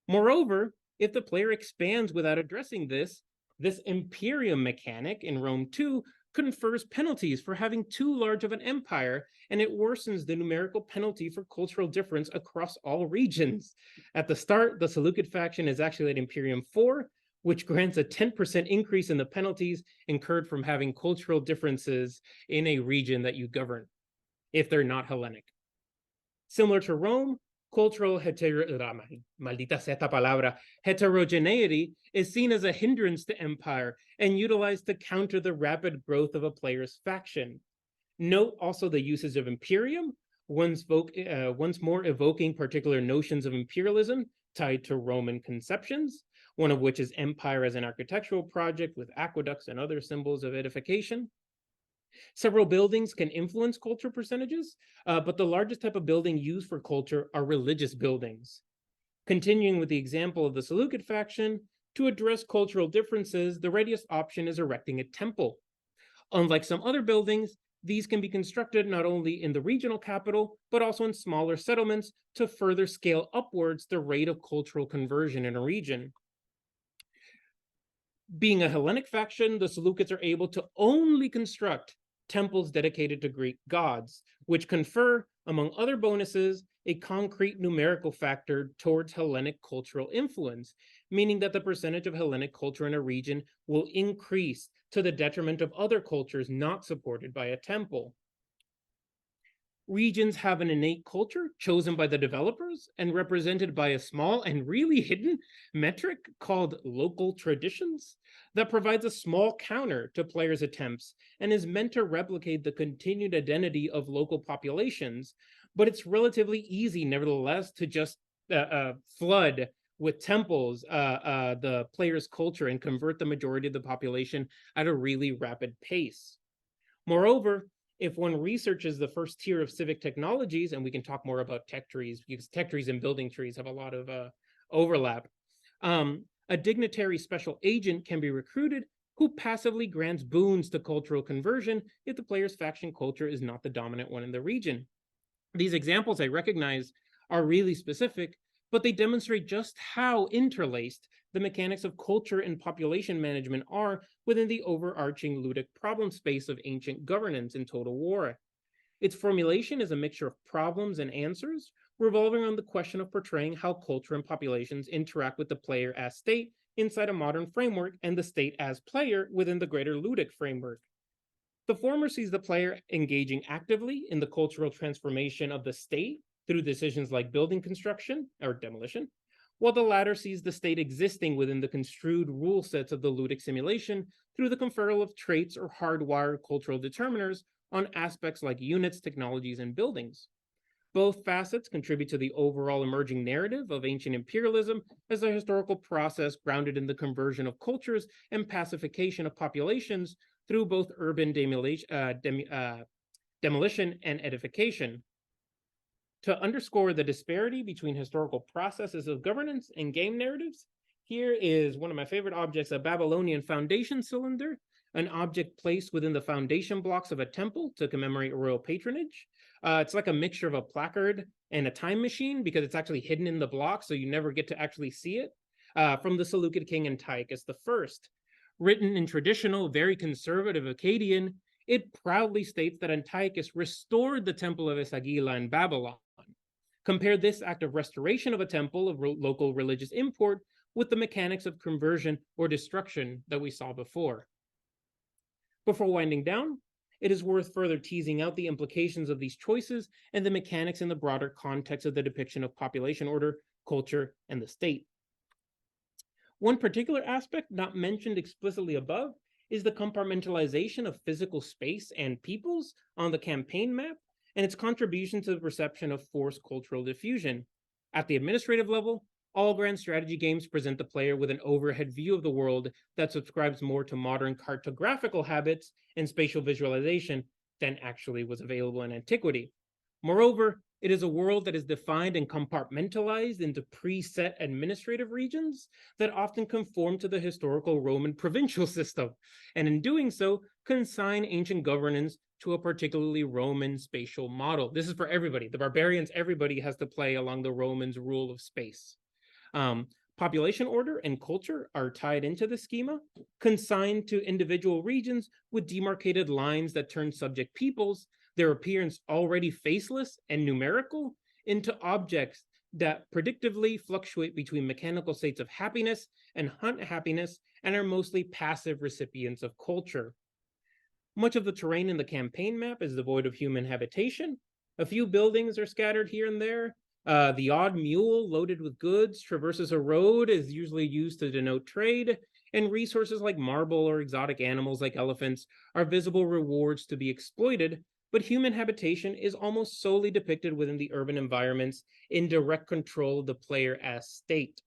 Moreover, if the player expands without addressing this, This imperium mechanic in Rome 2 confers penalties for having too large of an empire, and it worsens the numerical penalty for cultural difference across all regions. At the start, the Seleucid faction is actually at Imperium 4, which grants a 10% increase in the penalties incurred from having cultural differences in a region that you govern, if they're not Hellenic. Similar to Rome, cultural heterogeneity is seen as a hindrance to empire and utilized to counter the rapid growth of a player's faction. Note also the usage of imperium, once more evoking particular notions of imperialism tied to Roman conceptions, one of which is empire as an architectural project with aqueducts and other symbols of edification. Several buildings can influence culture percentages, but the largest type of building used for culture are religious buildings. Continuing with the example of the Seleucid faction, to address cultural differences, the readiest option is erecting a temple. Unlike some other buildings, these can be constructed not only in the regional capital, but also in smaller settlements to further scale upwards the rate of cultural conversion in a region. Being a Hellenic faction, the Seleucids are able to only construct temples dedicated to Greek gods, which confer, among other bonuses, a concrete numerical factor towards Hellenic cultural influence, meaning that the percentage of Hellenic culture in a region will increase to the detriment of other cultures not supported by a temple. Regions have an innate culture chosen by the developers and represented by a small and really hidden metric called local traditions that provides a small counter to players' attempts and is meant to replicate the continued identity of local populations, but it's relatively easy, nevertheless, to just flood with temples the player's culture and convert the majority of the population at a really rapid pace. Moreover, if one researches the first tier of civic technologies, and we can talk more about tech trees, because tech trees and building trees have a lot of overlap, a dignitary special agent can be recruited who passively grants boons to cultural conversion if the player's faction culture is not the dominant one in the region. These examples I recognize are really specific, but they demonstrate just how interlaced the mechanics of culture and population management are within the overarching ludic problem space of ancient governance in Total War. Its formulation is a mixture of problems and answers, revolving around the question of portraying how culture and populations interact with the player as state inside a modern framework and the state as player within the greater ludic framework. The former sees the player engaging actively in the cultural transformation of the state through decisions like building construction or demolition, while the latter sees the state existing within the construed rule sets of the ludic simulation through the conferral of traits or hardwired cultural determiners on aspects like units, technologies, and buildings. Both facets contribute to the overall emerging narrative of ancient imperialism as a historical process grounded in the conversion of cultures and pacification of populations through both urban demolition and edification. To underscore the disparity between historical processes of governance and game narratives, here is one of my favorite objects, a Babylonian foundation cylinder, an object placed within the foundation blocks of a temple to commemorate royal patronage. It's like a mixture of a placard and a time machine because it's actually hidden in the block, so you never get to actually see it, from the Seleucid king Antiochus I. Written in traditional, very conservative Akkadian, it proudly states that Antiochus restored the temple of Esagila in Babylon. Compare this act of restoration of a temple of local religious import with the mechanics of conversion or destruction that we saw before. Before winding down, it is worth further teasing out the implications of these choices and the mechanics in the broader context of the depiction of population order, culture, and the state. One particular aspect not mentioned explicitly above is the compartmentalization of physical space and peoples on the campaign map and its contribution to the perception of forced cultural diffusion. At the administrative level, all grand strategy games present the player with an overhead view of the world that subscribes more to modern cartographical habits and spatial visualization than actually was available in antiquity. Moreover, it is a world that is defined and compartmentalized into preset administrative regions that often conform to the historical Roman provincial system, and in doing so, consign ancient governance to a particularly Roman spatial model. This is for everybody. The barbarians, everybody has to play along the Romans' rule of space. Population order and culture are tied into the schema, consigned to individual regions with demarcated lines that turn subject peoples, their appearance already faceless and numerical, into objects that predictively fluctuate between mechanical states of happiness and unhappiness and are mostly passive recipients of culture. Much of the terrain in the campaign map is devoid of human habitation. A few buildings are scattered here and there. The odd mule loaded with goods traverses a road is usually used to denote trade, and resources like marble or exotic animals like elephants are visible rewards to be exploited, but human habitation is almost solely depicted within the urban environments in direct control of the player as state.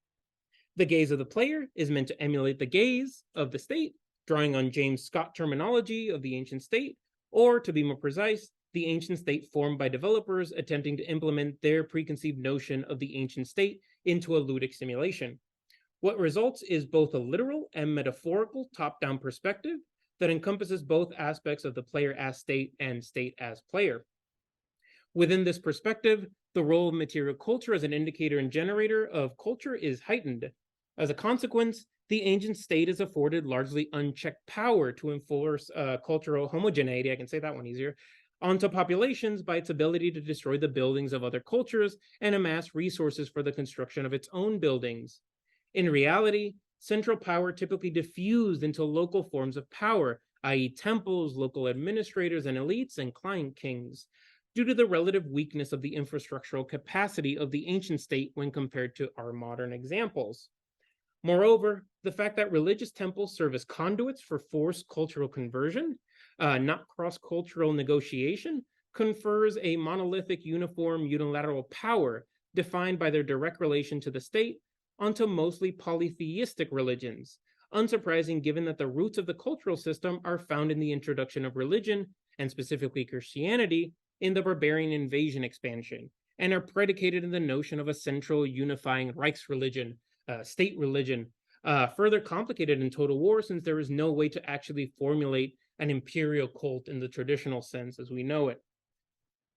The gaze of the player is meant to emulate the gaze of the state, drawing on James Scott terminology of the ancient state, or to be more precise, the ancient state formed by developers attempting to implement their preconceived notion of the ancient state into a ludic simulation. What results is both a literal and metaphorical top-down perspective that encompasses both aspects of the player as state and state as player. Within this perspective, the role of material culture as an indicator and generator of culture is heightened. As a consequence, the ancient state is afforded largely unchecked power to enforce cultural homogeneity, I can say that one easier, onto populations by its ability to destroy the buildings of other cultures and amass resources for the construction of its own buildings. In reality, central power typically diffused into local forms of power, i.e. temples, local administrators and elites, and client kings, due to the relative weakness of the infrastructural capacity of the ancient state when compared to our modern examples. Moreover, the fact that religious temples serve as conduits for forced cultural conversion, not cross-cultural negotiation, confers a monolithic, uniform, unilateral power defined by their direct relation to the state onto mostly polytheistic religions, unsurprising given that the roots of the cultural system are found in the introduction of religion, and specifically Christianity, in the barbarian invasion expansion, and are predicated in the notion of a central unifying Reichsreligion, state religion, further complicated in Total War since there is no way to actually formulate an imperial cult in the traditional sense as we know it.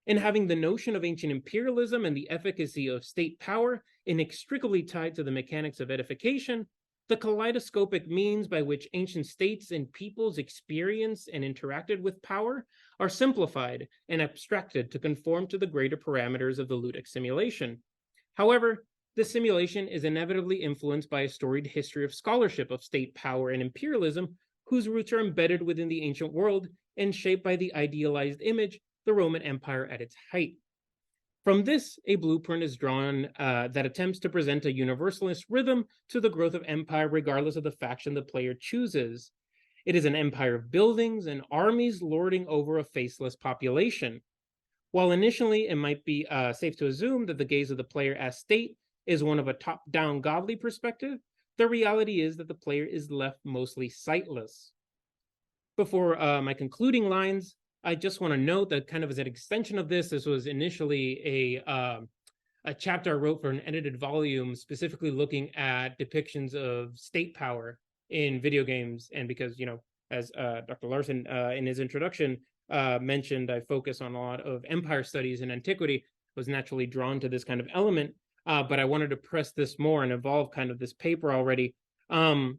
In having the notion of ancient imperialism and the efficacy of state power inextricably tied to the mechanics of edification, the kaleidoscopic means by which ancient states and peoples experienced and interacted with power are simplified and abstracted to conform to the greater parameters of the ludic simulation. However, this simulation is inevitably influenced by a storied history of scholarship of state power and imperialism, whose roots are embedded within the ancient world and shaped by the idealized image, the Roman Empire at its height. From this, a blueprint is drawn that attempts to present a universalist rhythm to the growth of empire regardless of the faction the player chooses. It is an empire of buildings and armies lording over a faceless population. While initially it might be safe to assume that the gaze of the player as state is one of a top-down godly perspective, the reality is that the player is left mostly sightless. Before my concluding lines, I just want to note that kind of as an extension of this, this was initially a chapter I wrote for an edited volume specifically looking at depictions of state power in video games. And because, you know, as Dr. Larson in his introduction mentioned, I focus on a lot of empire studies in antiquity, was naturally drawn to this kind of element. But I wanted to press this more and evolve kind of this paper already. I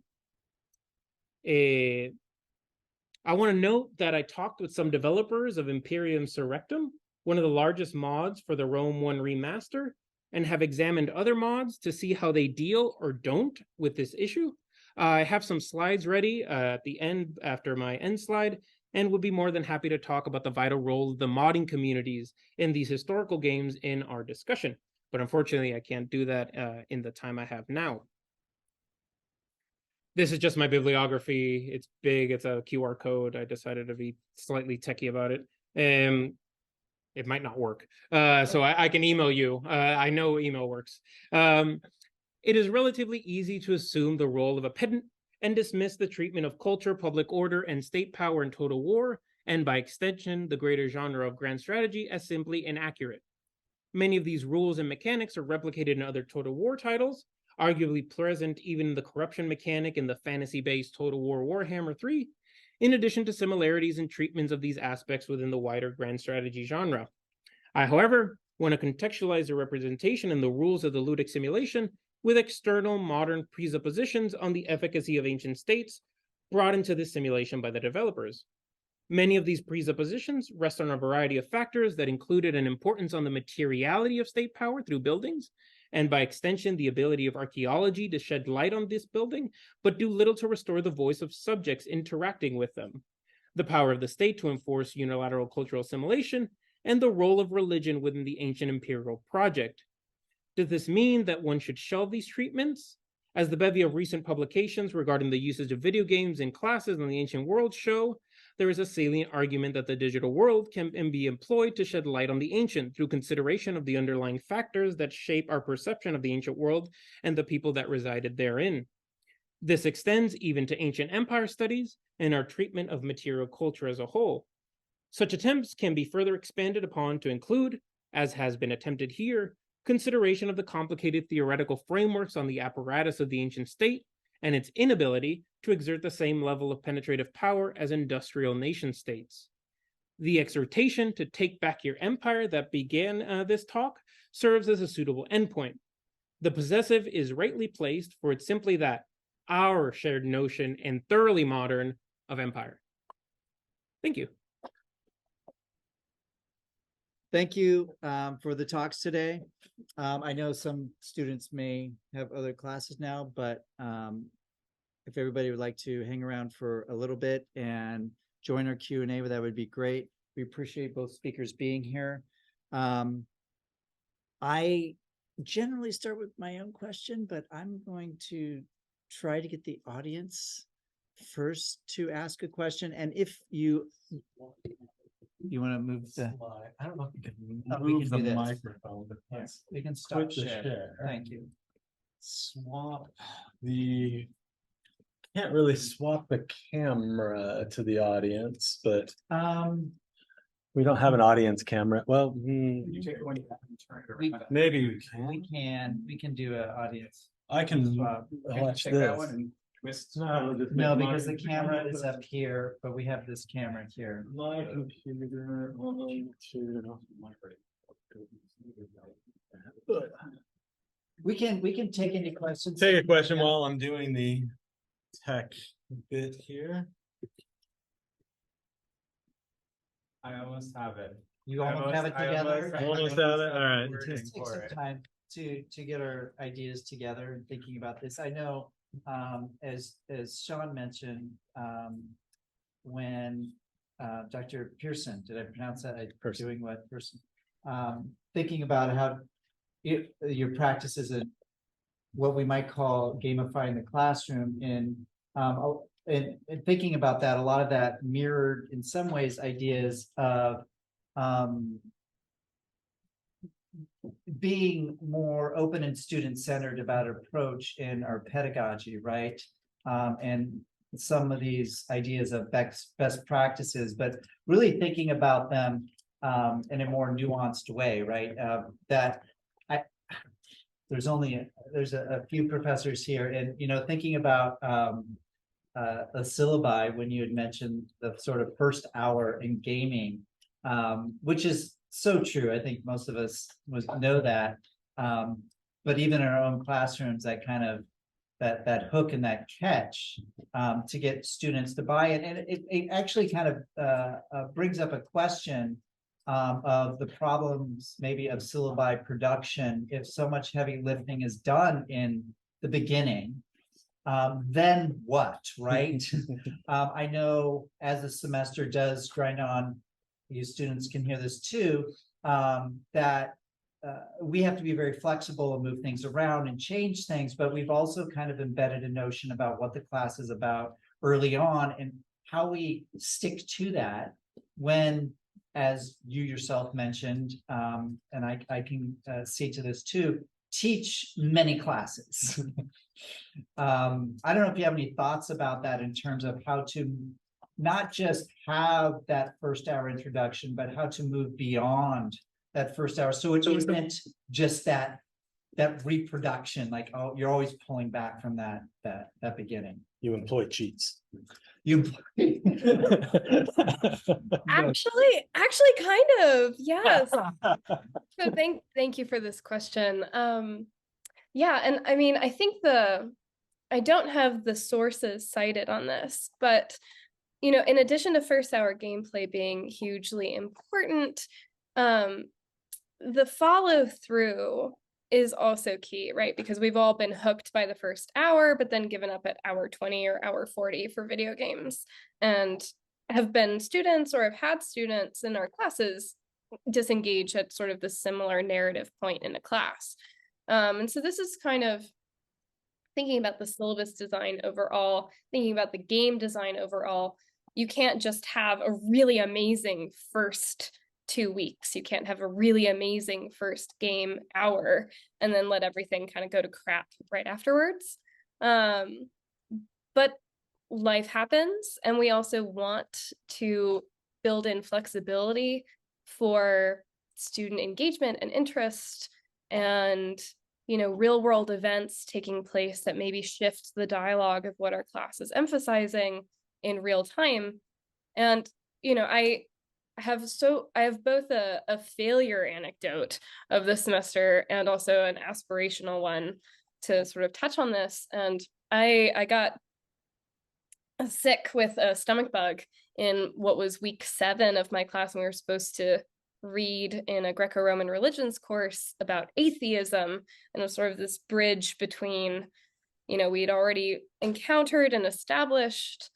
want to note that I talked with some developers of Imperium Surrectum, one of the largest mods for the Rome 1 remaster, and have examined other mods to see how they deal or don't with this issue. I have some slides ready at the end after my end slide, and would be more than happy to talk about the vital role of the modding communities in these historical games in our discussion. But unfortunately, I can't do that in the time I have now. This is just my bibliography. It's big. It's a QR code. I decided to be slightly techie about it. It might not work. So I can email you. I know email works. It is relatively easy to assume the role of a pedant and dismiss the treatment of culture, public order, and state power in Total War, and by extension, the greater genre of grand strategy, as simply inaccurate. Many of these rules and mechanics are replicated in other Total War titles, arguably present even in the corruption mechanic in the fantasy-based Total War Warhammer 3, in addition to similarities in treatments of these aspects within the wider grand strategy genre. I, however, want to contextualize the representation and the rules of the ludic simulation with external modern presuppositions on the efficacy of ancient states brought into this simulation by the developers. Many of these presuppositions rest on a variety of factors that included an importance on the materiality of state power through buildings, and by extension, the ability of archaeology to shed light on this building, but do little to restore the voice of subjects interacting with them, the power of the state to enforce unilateral cultural assimilation, and the role of religion within the ancient imperial project. Does this mean that one should shelve these treatments? As the bevy of recent publications regarding the usage of video games in classes in the ancient world show, there is a salient argument that the digital world can be employed to shed light on the ancient through consideration of the underlying factors that shape our perception of the ancient world and the people that resided therein. This extends even to ancient empire studies and our treatment of material culture as a whole. Such attempts can be further expanded upon to include, as has been attempted here, consideration of the complicated theoretical frameworks on the apparatus of the ancient state and its inability to exert the same level of penetrative power as industrial nation states. The exhortation to take back your empire that began this talk serves as a suitable endpoint. The possessive is rightly placed, for it's simply that, our shared notion and thoroughly modern of empire. Thank you. Thank you for the talks today. I know some students may have other classes now, but if everybody would like to hang around for a little bit and join our Q&A, that would be great. We appreciate both speakers being here. I generally start with my own question, but I'm going to try to get the audience first to ask a question. And if you want to move the, I don't know if you can we move can the do this. microphone, but yes, we can stop quit the share. share. Thank you. Swap the, can't really swap the camera to the audience, but we don't have an audience camera. Well, We- maybe we can. we can do an audience. I can swap. watch Take that this. one and twist. No, just No, make because my- the camera is up here, but we have this camera here. My computer on to. We can take any questions. Take a question while I'm doing the tech bit here. I almost have it. You almost have it together. Almost have it. All right. Just take some time to get our ideas together and thinking about this. I know, as Sean mentioned, when Dr. Persyn, did I pronounce that? Persyn. Doing what Persyn? Thinking about how your practices in what we might call gamifying the classroom, and thinking about that, a lot of that mirrored in some ways ideas of being more open and student-centered about approach in our pedagogy, right? And some of these ideas of best practices, but really thinking about them in a more nuanced way, right? There's a few professors here, and thinking about a syllabi when you had mentioned the sort of first hour in gaming, which is so true. I think most of us know that, but even in our own classrooms, that kind of that hook and that catch to get students to buy it, and it actually kind of brings up a question of the problems maybe of syllabi production. If so much heavy lifting is done in the beginning, then what, right? I know as the semester does grind on, you students can hear this too, that we have to be very flexible and move things around and change things, but we've also kind of embedded a notion about what the class is about early on and how we stick to that when, as you yourself mentioned, and I can see to this too, teach many classes. I don't know if you have any thoughts about that in terms of how to not just have that first hour introduction, but how to move beyond that first hour. So it isn't just that reproduction, like, oh, you're always pulling back from that beginning. You employ cheats. You Actually, kind of, yes. So thank you for this question. Yeah, and I mean, I think I don't have the sources cited on this, but in addition to first hour gameplay being hugely important, the follow through is also key, right? Because we've all been hooked by the first hour, but then given up at hour 20 or hour 40 for video games, and have been students or have had students in our classes disengage at sort of the similar narrative point in a class. And so this is kind of thinking about the syllabus design overall, thinking about the game design overall. You can't just have a really amazing first 2 weeks. You can't have a really amazing first game hour and then let everything kind of go to crap right afterwards. But life happens, and we also want to build in flexibility for student engagement and interest, and real world events taking place that maybe shift the dialogue of what our class is emphasizing in real time. And I have both a failure anecdote of this semester and also an aspirational one to sort of touch on this. And I got sick with a stomach bug in what was week 7 of my class, and we were supposed to read in a Greco-Roman religions course about atheism, and it was sort of this bridge between we'd already encountered and established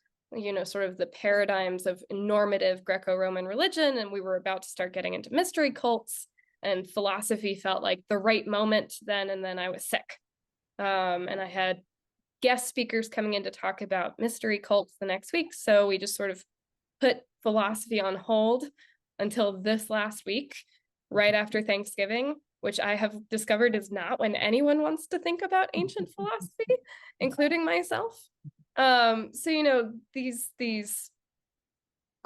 sort of the paradigms of normative Greco-Roman religion, and we were about to start getting into mystery cults, and philosophy felt like the right moment then, and then I was sick. And I had guest speakers coming in to talk about mystery cults the next week, so we just sort of put philosophy on hold until this last week, right after Thanksgiving, which I have discovered is not when anyone wants to think about ancient philosophy, including myself. So these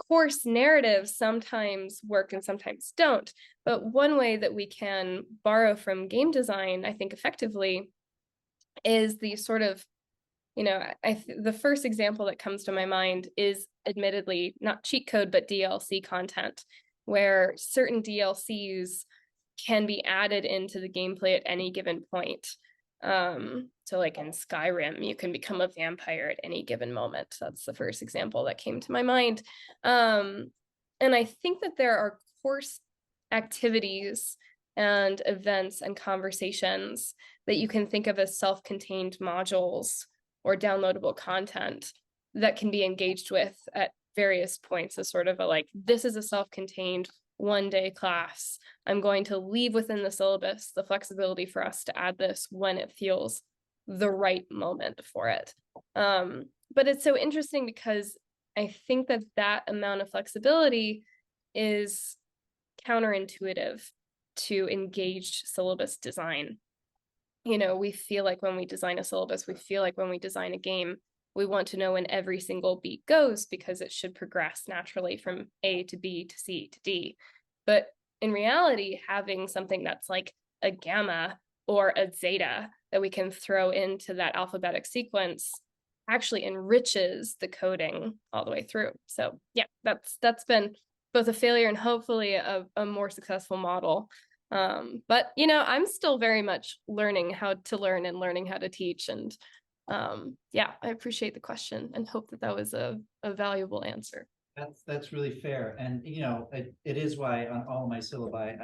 course narratives sometimes work and sometimes don't. But one way that we can borrow from game design, I think, effectively, is the sort of the first example that comes to my mind is admittedly not cheat code, but DLC content, where certain DLCs can be added into the gameplay at any given point. So like in Skyrim, you can become a vampire at any given moment. That's the first example that came to my mind. And I think that there are course activities and events and conversations that you can think of as self-contained modules or downloadable content that can be engaged with at various points as sort of this is a self-contained one-day class. I'm going to leave within the syllabus the flexibility for us to add this when it feels the right moment for it. But it's so interesting because I think that amount of flexibility is counterintuitive to engaged syllabus design. We feel like when we design a syllabus, we feel like when we design a game, we want to know when every single beat goes because it should progress naturally from A to B to C to D. But in reality, having something that's like a gamma or a zeta that we can throw into that alphabetic sequence actually enriches the coding all the way through. So yeah, that's been both a failure and hopefully a more successful model. But I'm still very much learning how to learn and learning how to teach, and yeah, I appreciate the question and hope that was a valuable answer. That's really fair. And it is why on all my syllabi,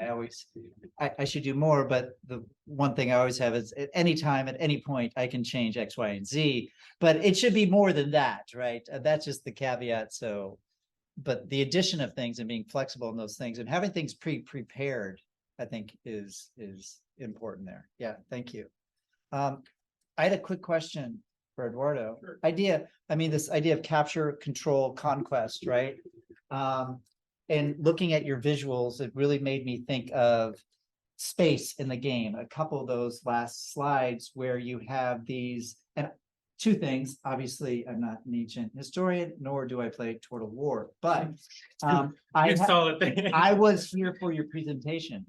I should do more, but the one thing I always have is at any time, at any point, I can change X, Y, and Z, but it should be more than that, right? That's just the caveat. So, but the addition of things and being flexible in those things and having things prepared, I think is important there. Yeah, thank you. I had a quick question for Eduardo. Sure. This idea of capture, control, conquest, right? And looking at your visuals, it really made me think of space in the game. A couple of those last slides where you have these, and two things. Obviously, I'm not an ancient historian, nor do I play Total War, but I was here for your presentation.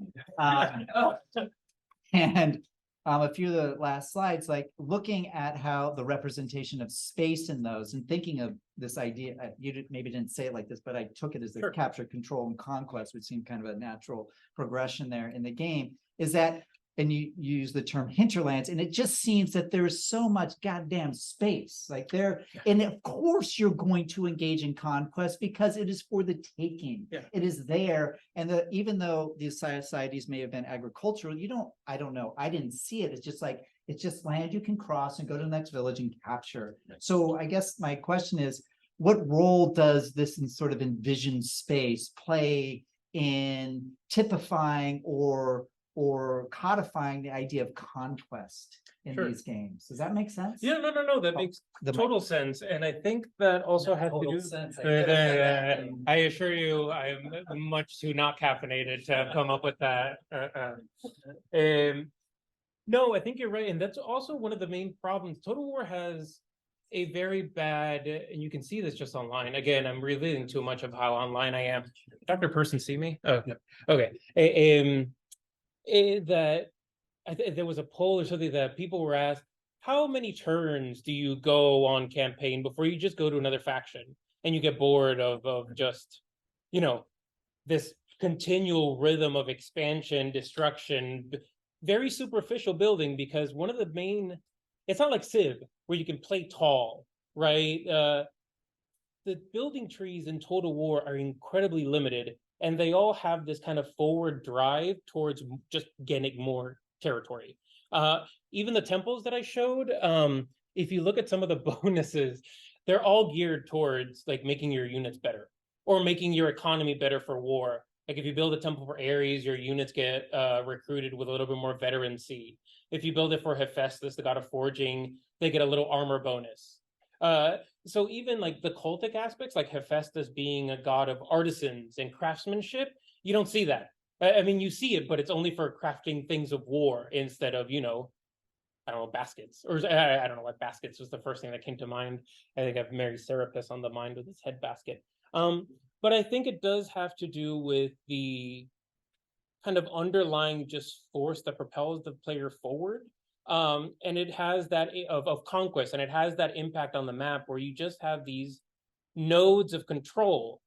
And a few of the last slides, like looking at how the representation of space in those and thinking of this idea, maybe didn't say it like this, but I took it as the capture, control, and conquest, which seemed kind of a natural progression there in the game, is that and you use the term hinterlands, and it just seems that there is so much goddamn space like there. And of course you're going to engage in conquest because it is for the taking. Yeah. It is there. And even though these societies may have been agricultural, I don't know. I didn't see it. It's just land you can cross and go to the next village and capture. So I guess my question is, what role does this sort of envisioned space play in typifying or codifying the idea of conquest in Sure. these games? Does that make sense? Yeah, no, that Oh, makes the total sense. And I think that also has to total do. sense. I assure you, I'm much too not caffeinated to have come up with that. No, I think you're right. And that's also one of the main problems. Total War has a very bad, and you can see this just online. Again, I'm revealing too much of how online I am. Dr. Person, see me? Oh, no. Okay. That there was a poll or something that people were asked, how many turns do you go on campaign before you just go to another faction and you get bored of just, this continual rhythm of expansion, destruction, very superficial building? Because one of the main, it's not like Civ where you can play tall, right? The building trees in Total War are incredibly limited, and they all have this kind of forward drive towards just getting more territory. Even the temples that I showed, if you look at some of the bonuses, they're all geared towards like making your units better or making your economy better for war. Like if you build a temple for Ares, your units get recruited with a little bit more veterancy. If you build it for Hephaestus, the god of forging, they get a little armor bonus. So even like the cultic aspects, like Hephaestus being a god of artisans and craftsmanship, you don't see that. I mean, you see it, but it's only for crafting things of war instead of, I don't know, baskets. Or I don't know what baskets was the first thing that came to mind. I think I've Mary Serapis on the mind with his head basket. But I think it does have to do with the kind of underlying just force that propels the player forward. And it has that of conquest, and it has that impact on the map where you just have these nodes of control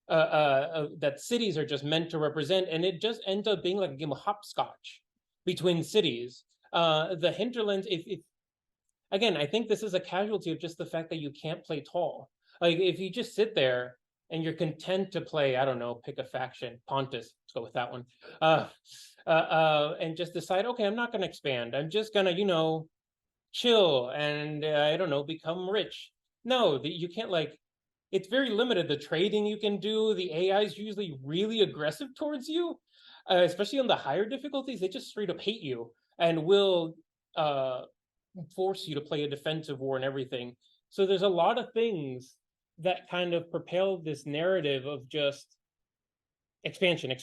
that cities are just meant to represent, and it just ends up being like a game of hopscotch between cities. The hinterlands, if again, I think this is a casualty of just the fact that you can't play tall. Like if you just sit there and you're content to play, I don't know, pick a faction, Pontus, let's go with that one, and just decide, okay, I'm not going to expand. I'm just going to, chill and, I don't know, become rich. No, you can't it's very limited. The trading you can do, the AI is usually really aggressive towards you, especially on the higher difficulties. They just straight up hate you and will force you to play a defensive war and everything. So there's a lot of things that kind of propel this narrative of just expansion.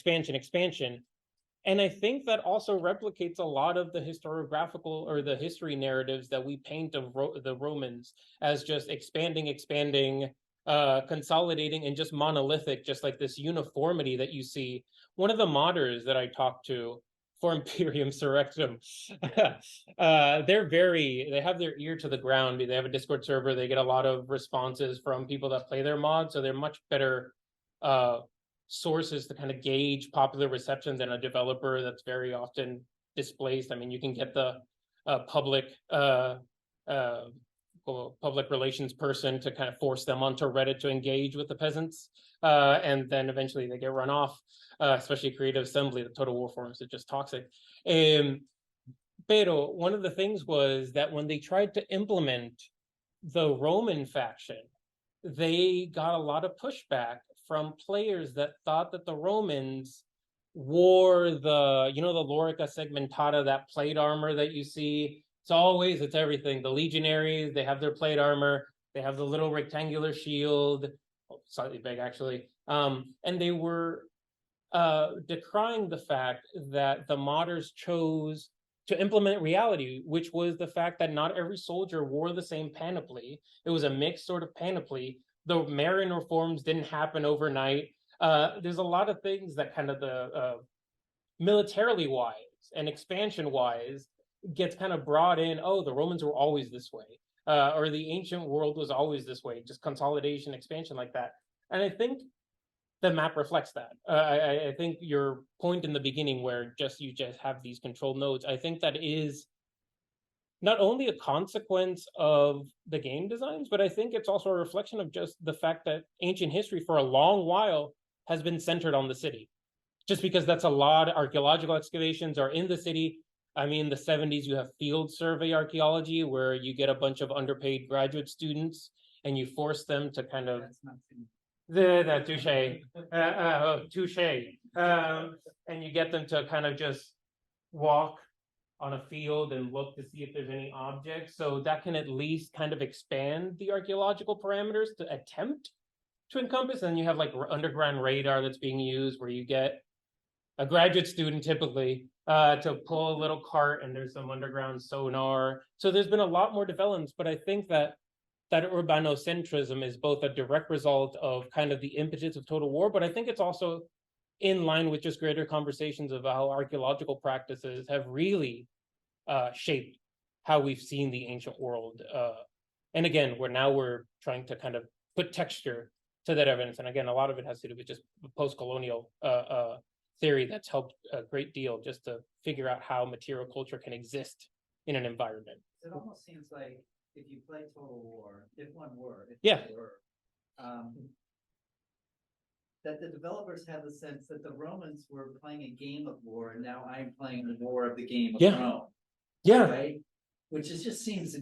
And I think that also replicates a lot of the historiographical or the history narratives that we paint of the Romans as just expanding, consolidating, and just monolithic, just like this uniformity that you see. One of the modders that I talked to for Imperium Surrectum, they have their ear to the ground. They have a Discord server. They get a lot of responses from people that play their mod, so they're much better sources to kind of gauge popular reception than a developer that's very often displaced. I mean, you can get the public relations person to kind of force them onto Reddit to engage with the peasants, and then eventually they get run off, especially Creative Assembly, the Total War forums are just toxic. Pero one of the things was that when they tried to implement the Roman faction, they got a lot of pushback from players that thought that the Romans wore the, the Lorica Segmentata, that plate armor that you see. It's everything. The legionaries, they have their plate armor. They have the little rectangular shield, slightly big actually. And they were decrying the fact that the modders chose to implement reality, which was the fact that not every soldier wore the same panoply. It was a mixed sort of panoply. The Marian reforms didn't happen overnight. There's a lot of things that kind of the militarily wise and expansion wise gets kind of brought in. Oh, the Romans were always this way, or the ancient world was always this way, just consolidation, expansion like that. And I think the map reflects that. I think your point in the beginning where you just have these controlled nodes, I think that is not only a consequence of the game designs, but I think it's also a reflection of just the fact that ancient history for a long while has been centered on the city. Just because that's a lot of archaeological excavations are in the city. I mean, in the 70s, you have field survey archaeology where you get a bunch of underpaid graduate students and you force them to kind of touche. And you get them to kind of just walk on a field and look to see if there's any objects. So that can at least kind of expand the archaeological parameters to attempt to encompass. And you have like underground radar that's being used where you get a graduate student typically to pull a little cart and there's some underground sonar. So there's been a lot more developments, but I think that urbanocentrism is both a direct result of kind of the impetus of total war, but I think it's also in line with just greater conversations of how archaeological practices have really shaped how we've seen the ancient world. And again, we're trying to kind of put texture to that evidence. And again, a lot of it has to do with just post-colonial theory that's helped a great deal just to figure out how material culture can exist in an environment. It almost seems like if you play Total War, if one were, that the developers have the sense that the Romans were playing a game of war, and now I'm playing the war of the game of Rome. Yeah. Right? Which just seems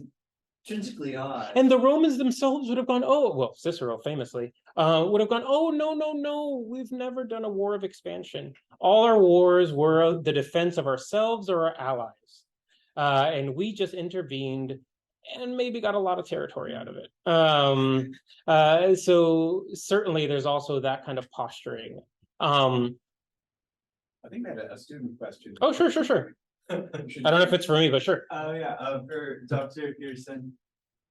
intrinsically odd. And the Romans themselves would have gone, oh, well, Cicero famously would have gone, oh, no, we've never done a war of expansion. All our wars were the defense of ourselves or our allies. And we just intervened and maybe got a lot of territory out of it. So certainly there's also that kind of posturing. I think I had a student question. Oh, sure. I don't know if it's for me, but sure. Oh yeah, for Dr.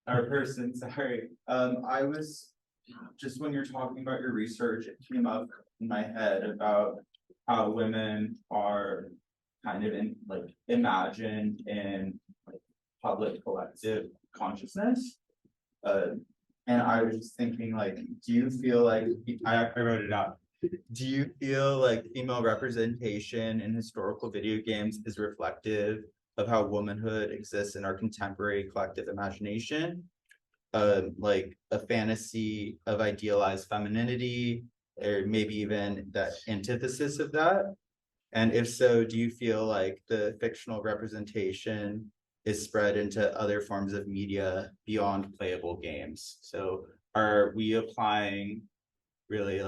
Persyn, sorry. I was just, when you're talking about your research, it came up in my head about how women are kind of imagined in public collective consciousness. And I was just thinking, do you feel like, I wrote it out. Do you feel like female representation in historical video games is reflective of how womanhood exists in our contemporary collective imagination? Like a fantasy of idealized femininity, or maybe even that antithesis of that? And if so, do you feel like the fictional representation is spread into other forms of media beyond playable games? So are we applying really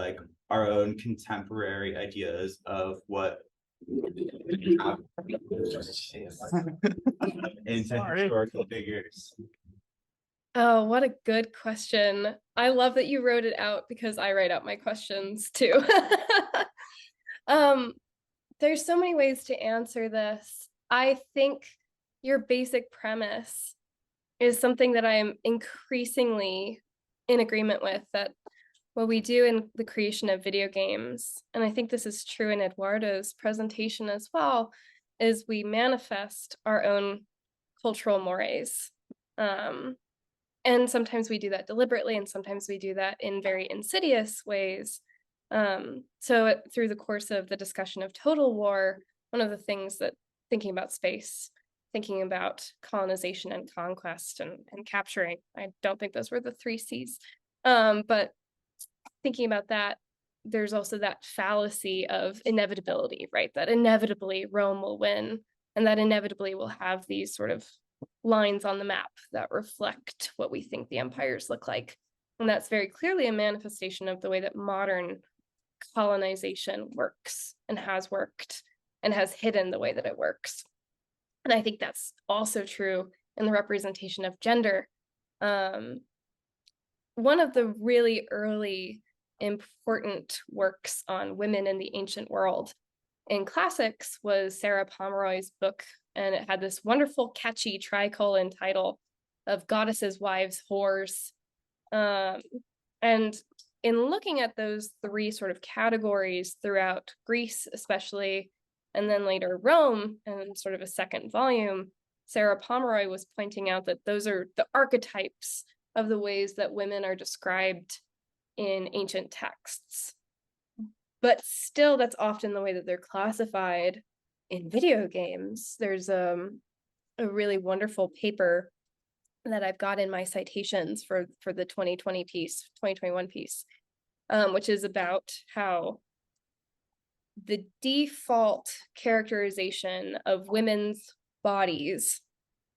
our own contemporary ideas of what into historical figures? Oh, what a good question. I love that you wrote it out because I write out my questions too. There's so many ways to answer this. I think your basic premise is something that I'm increasingly in agreement with, that what we do in the creation of video games, and I think this is true in Eduardo's presentation as well, is we manifest our own cultural mores. And sometimes we do that deliberately, and sometimes we do that in very insidious ways. So through the course of the discussion of Total War, one of the things that thinking about space, thinking about colonization and conquest and capturing, I don't think those were the 3 C's, but thinking about that, there's also that fallacy of inevitability, right? That inevitably Rome will win, and that inevitably will have these sort of lines on the map that reflect what we think the empires look like. And that's very clearly a manifestation of the way that modern colonization works and has worked and has hidden the way that it works. And I think that's also true in the representation of gender. One of the really early important works on women in the ancient world in classics was Sarah Pomeroy's book, and it had this wonderful, catchy tricolon title of Goddesses, Wives, Whores. And in looking at those 3 sort of categories throughout Greece, especially, and then later Rome, and sort of a second volume, Sarah Pomeroy was pointing out that those are the archetypes of the ways that women are described in ancient texts. but still that's often the way that they're classified in video games. There's a really wonderful paper that I've got in my citations for the 2021 piece, which is about how the default characterization of women's bodies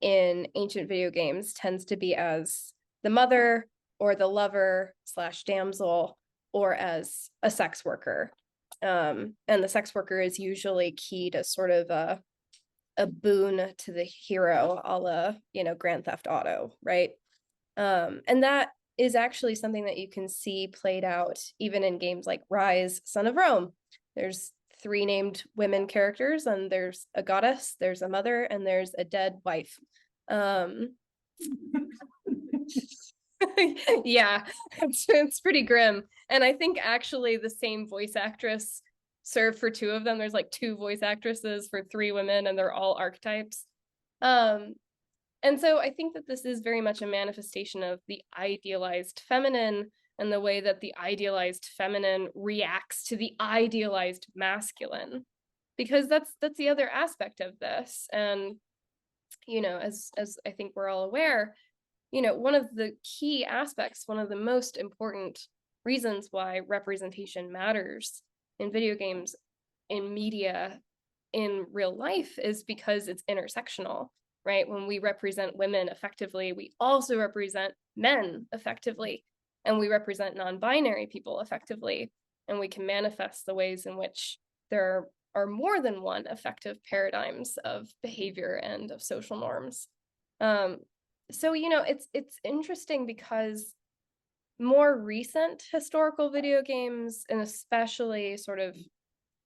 in ancient video games tends to be as the mother or the lover / damsel, or as a sex worker. And the sex worker is usually keyed as sort of a boon to the hero, a la, Grand Theft Auto, right? And that is actually something that you can see played out even in games like Rise, Son of Rome. There's 3 named women characters, and there's a goddess, there's a mother, and there's a dead wife. Yeah, it's pretty grim. And I think actually the same voice actress served for 2 of them. There's like 2 voice actresses for 3 women, and they're all archetypes. And so I think that this is very much a manifestation of the idealized feminine and the way that the idealized feminine reacts to the idealized masculine, because that's the other aspect of this. And, as I think we're all aware, one of the key aspects, one of the most important reasons why representation matters in video games, in media, in real life, is because it's intersectional, right? When we represent women effectively, we also represent men effectively, and we represent non-binary people effectively, and we can manifest the ways in which there are more than one effective paradigms of behavior and of social norms. So, it's interesting because more recent historical video games, and especially sort of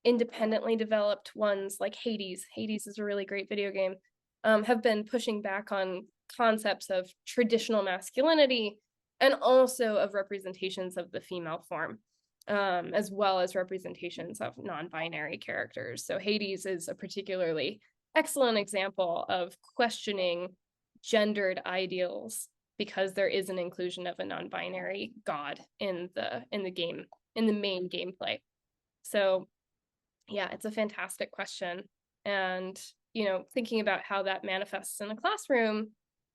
independently developed ones like Hades is a really great video game, have been pushing back on concepts of traditional masculinity and also of representations of the female form, as well as representations of non-binary characters. So Hades is a particularly excellent example of questioning gendered ideals, because there is an inclusion of a non-binary god in the game, in the main gameplay. So yeah, it's a fantastic question. And, thinking about how that manifests in a classroom,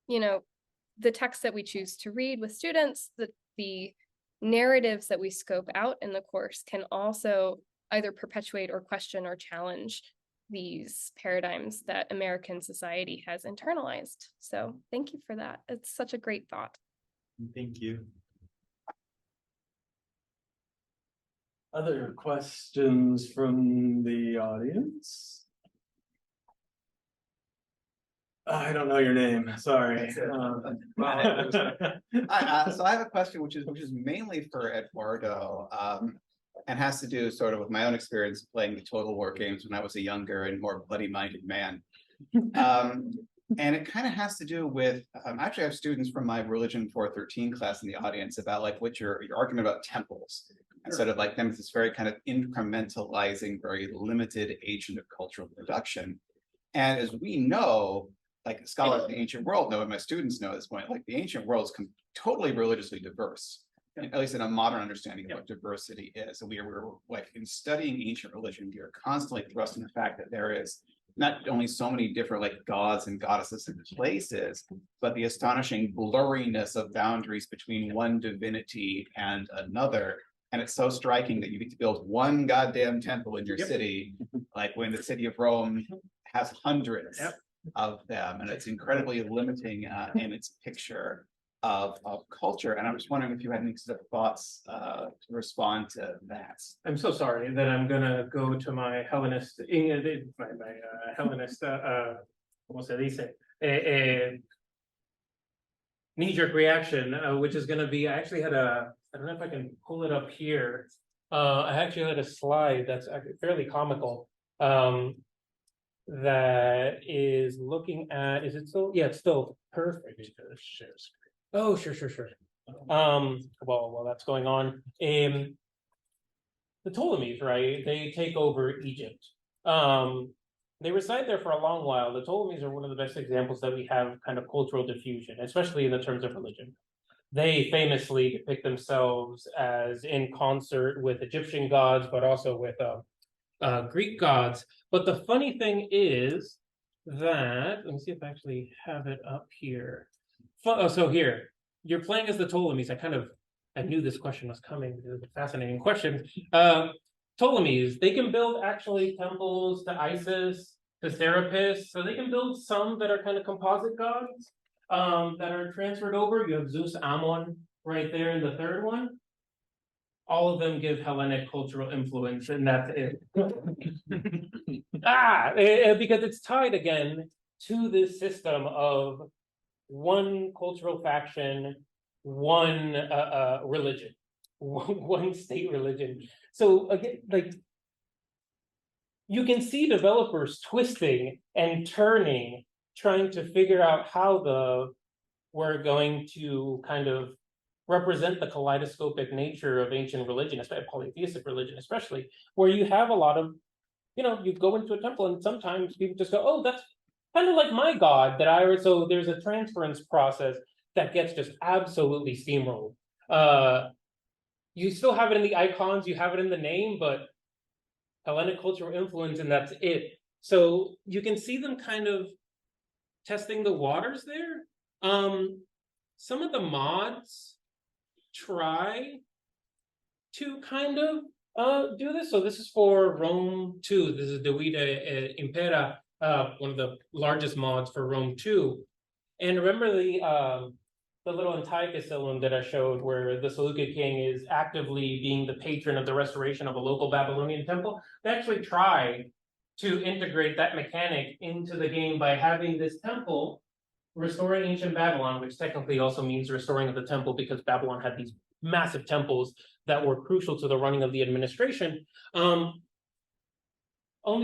the texts that we choose to read with students, the narratives that we scope out in the course can also either perpetuate or question or challenge these paradigms that American society has internalized. So thank you for that. It's such a great thought. Thank you. Other questions from the audience? I don't know your name, sorry. So I have a question which is mainly for Eduardo, and has to do sort of with my own experience playing the Total War games when I was a younger and more bloody-minded man. And it kind of has to do with, actually I have students from my Religion 413 class in the audience about like what your argument about temples, and sort of like them as this very kind of incrementalizing, very limited agent of cultural production. And as we know, like scholars of the ancient world know, and my students know at this point, like the ancient world is totally religiously diverse, at least in a modern understanding of what diversity is. And we're like, in studying ancient religion, we are constantly thrusting the fact that there is not only so many different like gods and goddesses and places, but the astonishing blurriness of boundaries between one divinity and another. And it's so striking that you get to build one goddamn temple in your city, like when the city of Rome has hundreds of them, and it's incredibly limiting in its picture of culture. And I'm just wondering if you had any sort of thoughts to respond to that. I'm so sorry that I'm gonna go to my Hellenist, Hellenist, ¿cómo se dice? Knee-jerk reaction, which is gonna be, I actually had I don't know if I can pull it up here. I actually had a slide that's actually fairly comical, that is looking at, is it still, yeah, it's still perfect. Oh, sure. While that's going on, the Ptolemies, right? They take over Egypt. They reside there for a long while. The Ptolemies are one of the best examples that we have kind of cultural diffusion, especially in the terms of religion. they famously depict themselves as in concert with Egyptian gods, but also with Greek gods. But the funny thing is that, let me see if I actually have it up here. Oh, so here, you're playing as the Ptolemies. I knew this question was coming. It was a fascinating question. Ptolemies, they can build actually temples to Isis, to Serapis. So they can build some that are kind of composite gods that are transferred over. You have Zeus Ammon right there in the third one. All of them give Hellenic cultural influence, and that's it. Because it's tied again to this system of one cultural faction, one religion, one state religion. So again, like you can see developers twisting and turning, trying to figure out how we're going to kind of represent the kaleidoscopic nature of ancient religion, especially polytheistic religion, especially where you have a lot of, you go into a temple and sometimes people just go, oh, that's kind of like my god that so there's a transference process that gets just absolutely steamrolled. You still have it in the icons, you have it in the name, but Hellenic cultural influence, and that's it. So you can see them kind of testing the waters there. Some of the mods try to kind of do this. So this is for Rome 2. This is Divida Impera, one of the largest mods for Rome 2. And remember the little Antiochus that I showed where the Seleucid king is actively being the patron of the restoration of a local Babylonian temple? They actually try to integrate that mechanic into the game by having this temple restoring ancient Babylon, which technically also means restoring of the temple because Babylon had these massive temples that were crucial to the running of the administration. Only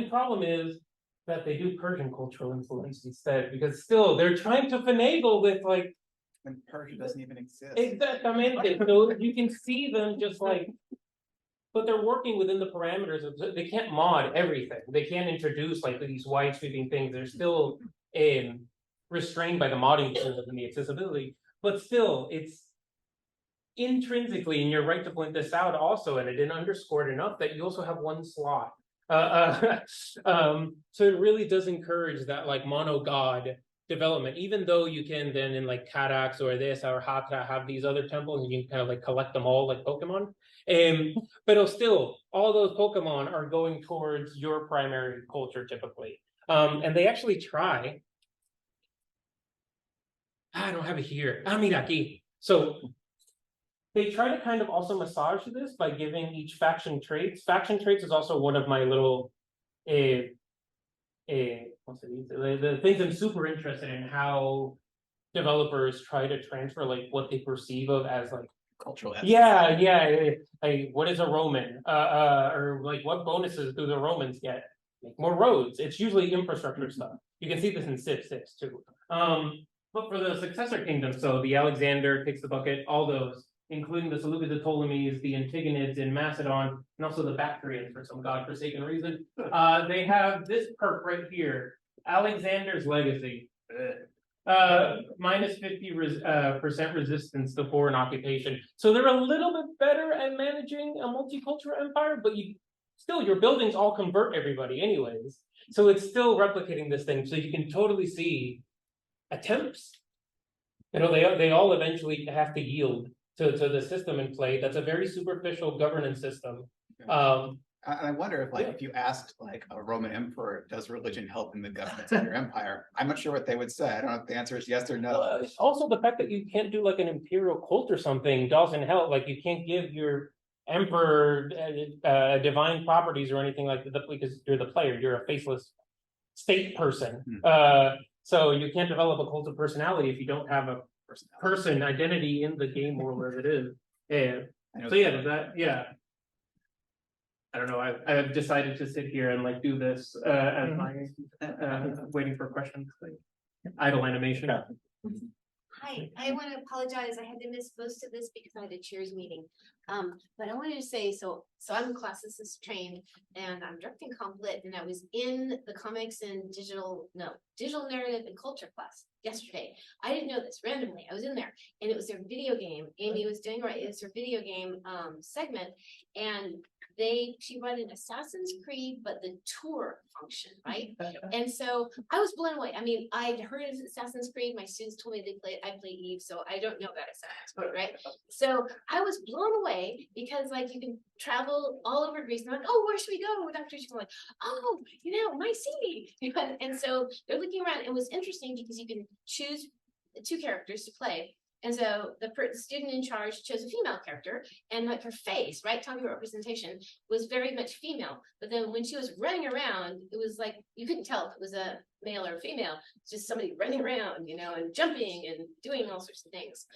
problem is that they do Persian cultural influence instead, because still they're trying to finagle with like. And Persia doesn't even exist. Exactamente. So you can see them just like, but they're working within the parameters of, they can't mod everything. They can't introduce like these wide sweeping things. They're still restrained by the modding and the accessibility, but still it's intrinsically, and you're right to point this out also, and I didn't underscore it enough, that you also have one slot. So it really does encourage that like mono god development, even though you can then in like Cadax or this or Hatra have these other temples and you can kind of like collect them all like Pokemon. But still, all those Pokemon are going towards your primary culture typically. And they actually try. I don't have it here. Mira aquí. So they try to kind of also massage this by giving each faction traits. Faction traits is also one of my little the things I'm super interested in, how developers try to transfer like what they perceive of as like Cultural. Like what is a Roman? Or like what bonuses do the Romans get? Make more roads. It's usually infrastructure stuff. You can see this in Civ 6 too. But for the successor kingdoms, so the Alexander kicks the bucket, all those, including the Seleucids, the Ptolemies, the Antigonids in Macedon, and also the Bactrians for some godforsaken reason. They have this perk right here, Alexander's Legacy. Minus 50% resistance to foreign occupation. So they're a little bit better at managing a multicultural empire, but your buildings all convert everybody anyways. So it's still replicating this thing. So you can totally see attempts. They all eventually have to yield to the system in play. That's a very superficial governance system. I wonder if if you asked like a Roman emperor, does religion help in the governance of your empire? I'm not sure what they would say. I don't know if the answer is yes or no. Also, the fact that you can't do like an imperial cult or something doesn't help. Like you can't give your emperor divine properties or anything like that because you're the player. You're a faceless state person. So you can't develop a cult of personality if you don't have a person identity in the game world as it is. So I don't know. I've decided to sit here and like do this as my waiting for questions. Like, idle animation. Hi, I want to apologize. I had to miss most of this because I had a cheers meeting. But I wanted to say, so I'm classicist trained and I'm directing comp lit, and I was in the comics and digital narrative and culture class yesterday. I didn't know this randomly. I was in there and it was their video game. Amy was doing right. It's her video game segment, and she run an Assassin's Creed, but the tour function, right? And so I was blown away. I mean, I'd heard of Assassin's Creed. My students told me they played. I play Eve, so I don't know about Assassin's Creed, right? So I was blown away because, like, you can travel all over Greece. And I'm like, oh, where should we go? Dr. She's like, oh, my city. And so they're looking around. It was interesting because you can choose 2 characters to play. And so the student in charge chose a female character, and like her face, right, talking about representation, was very much female. But then when she was running around, it was like you couldn't tell if it was a male or a female. It's just somebody running around, and jumping and doing all sorts of things.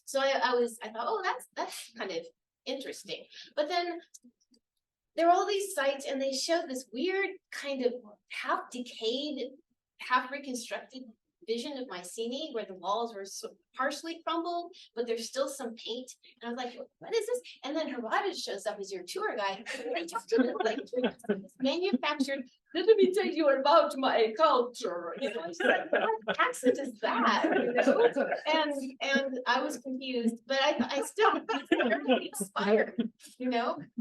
So I thought, oh, that's kind of interesting. But then there were all these sites, and they showed this weird kind of half decayed, half reconstructed vision of Mycenae where the walls were partially crumbled, but there's still some paint. And I was like, what is this? And then Herodotus shows up as your tour guide. And they talk to him like, manufactured, let me tell you about my culture. It's like, what accent is that? And I was confused, but I still very inspired, And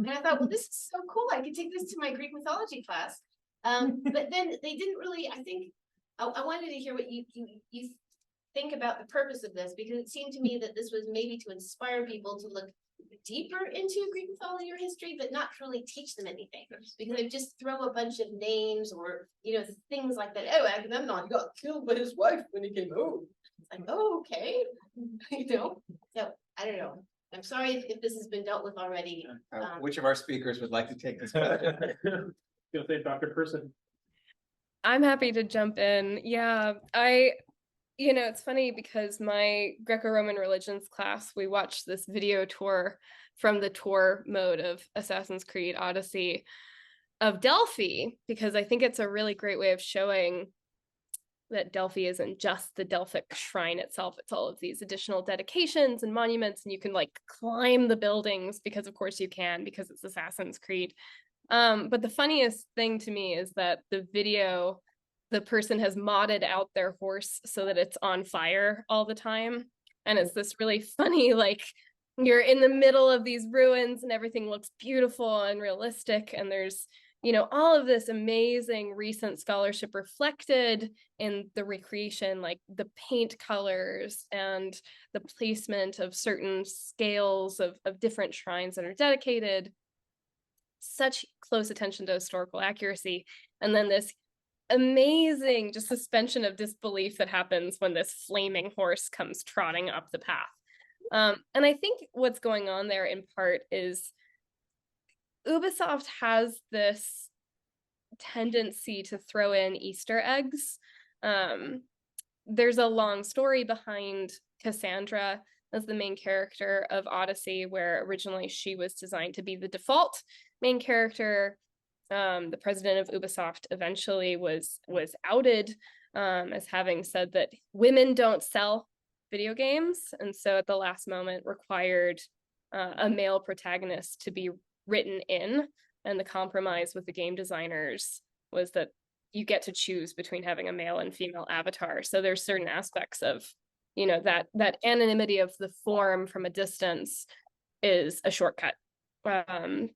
I thought, well, this is so cool. I could take this to my Greek mythology class. But then they didn't really, I think, I wanted to hear what you think about the purpose of this, because it seemed to me that this was maybe to inspire people to look deeper into Greek mythology or history, but not really teach them anything, because they just throw a bunch of names or things like that. Oh, Agamemnon got killed by his wife when he came home. It's like, oh, okay, So I don't know. I'm sorry if this has been dealt with already. Which of our speakers would like to take this question? Feel free, Dr. Persyn. I'm happy to jump in. Yeah, it's funny because my Greco-Roman religions class, we watched this video tour from the tour mode of Assassin's Creed Odyssey of Delphi, because I think it's a really great way of showing that Delphi isn't just the Delphic shrine itself. It's all of these additional dedications and monuments, and you can like climb the buildings because of course you can, because it's Assassin's Creed. But the funniest thing to me is that the video, the person has modded out their horse so that it's on fire all the time. And it's this really funny, like you're in the middle of these ruins and everything looks beautiful and realistic. And there's, all of this amazing recent scholarship reflected in the recreation, like the paint colors and the placement of certain scales of different shrines that are dedicated. Such close attention to historical accuracy, and then this amazing just suspension of disbelief that happens when this flaming horse comes trotting up the path. And I think what's going on there in part is Ubisoft has this tendency to throw in Easter eggs. There's a long story behind Cassandra as the main character of Odyssey, where originally she was designed to be the default main character. The president of Ubisoft eventually was outed as having said that women don't sell video games, and so at the last moment required a male protagonist to be written in, and the compromise with the game designers was that you get to choose between having a male and female avatar. So there's certain aspects of that anonymity of the form from a distance is a shortcut,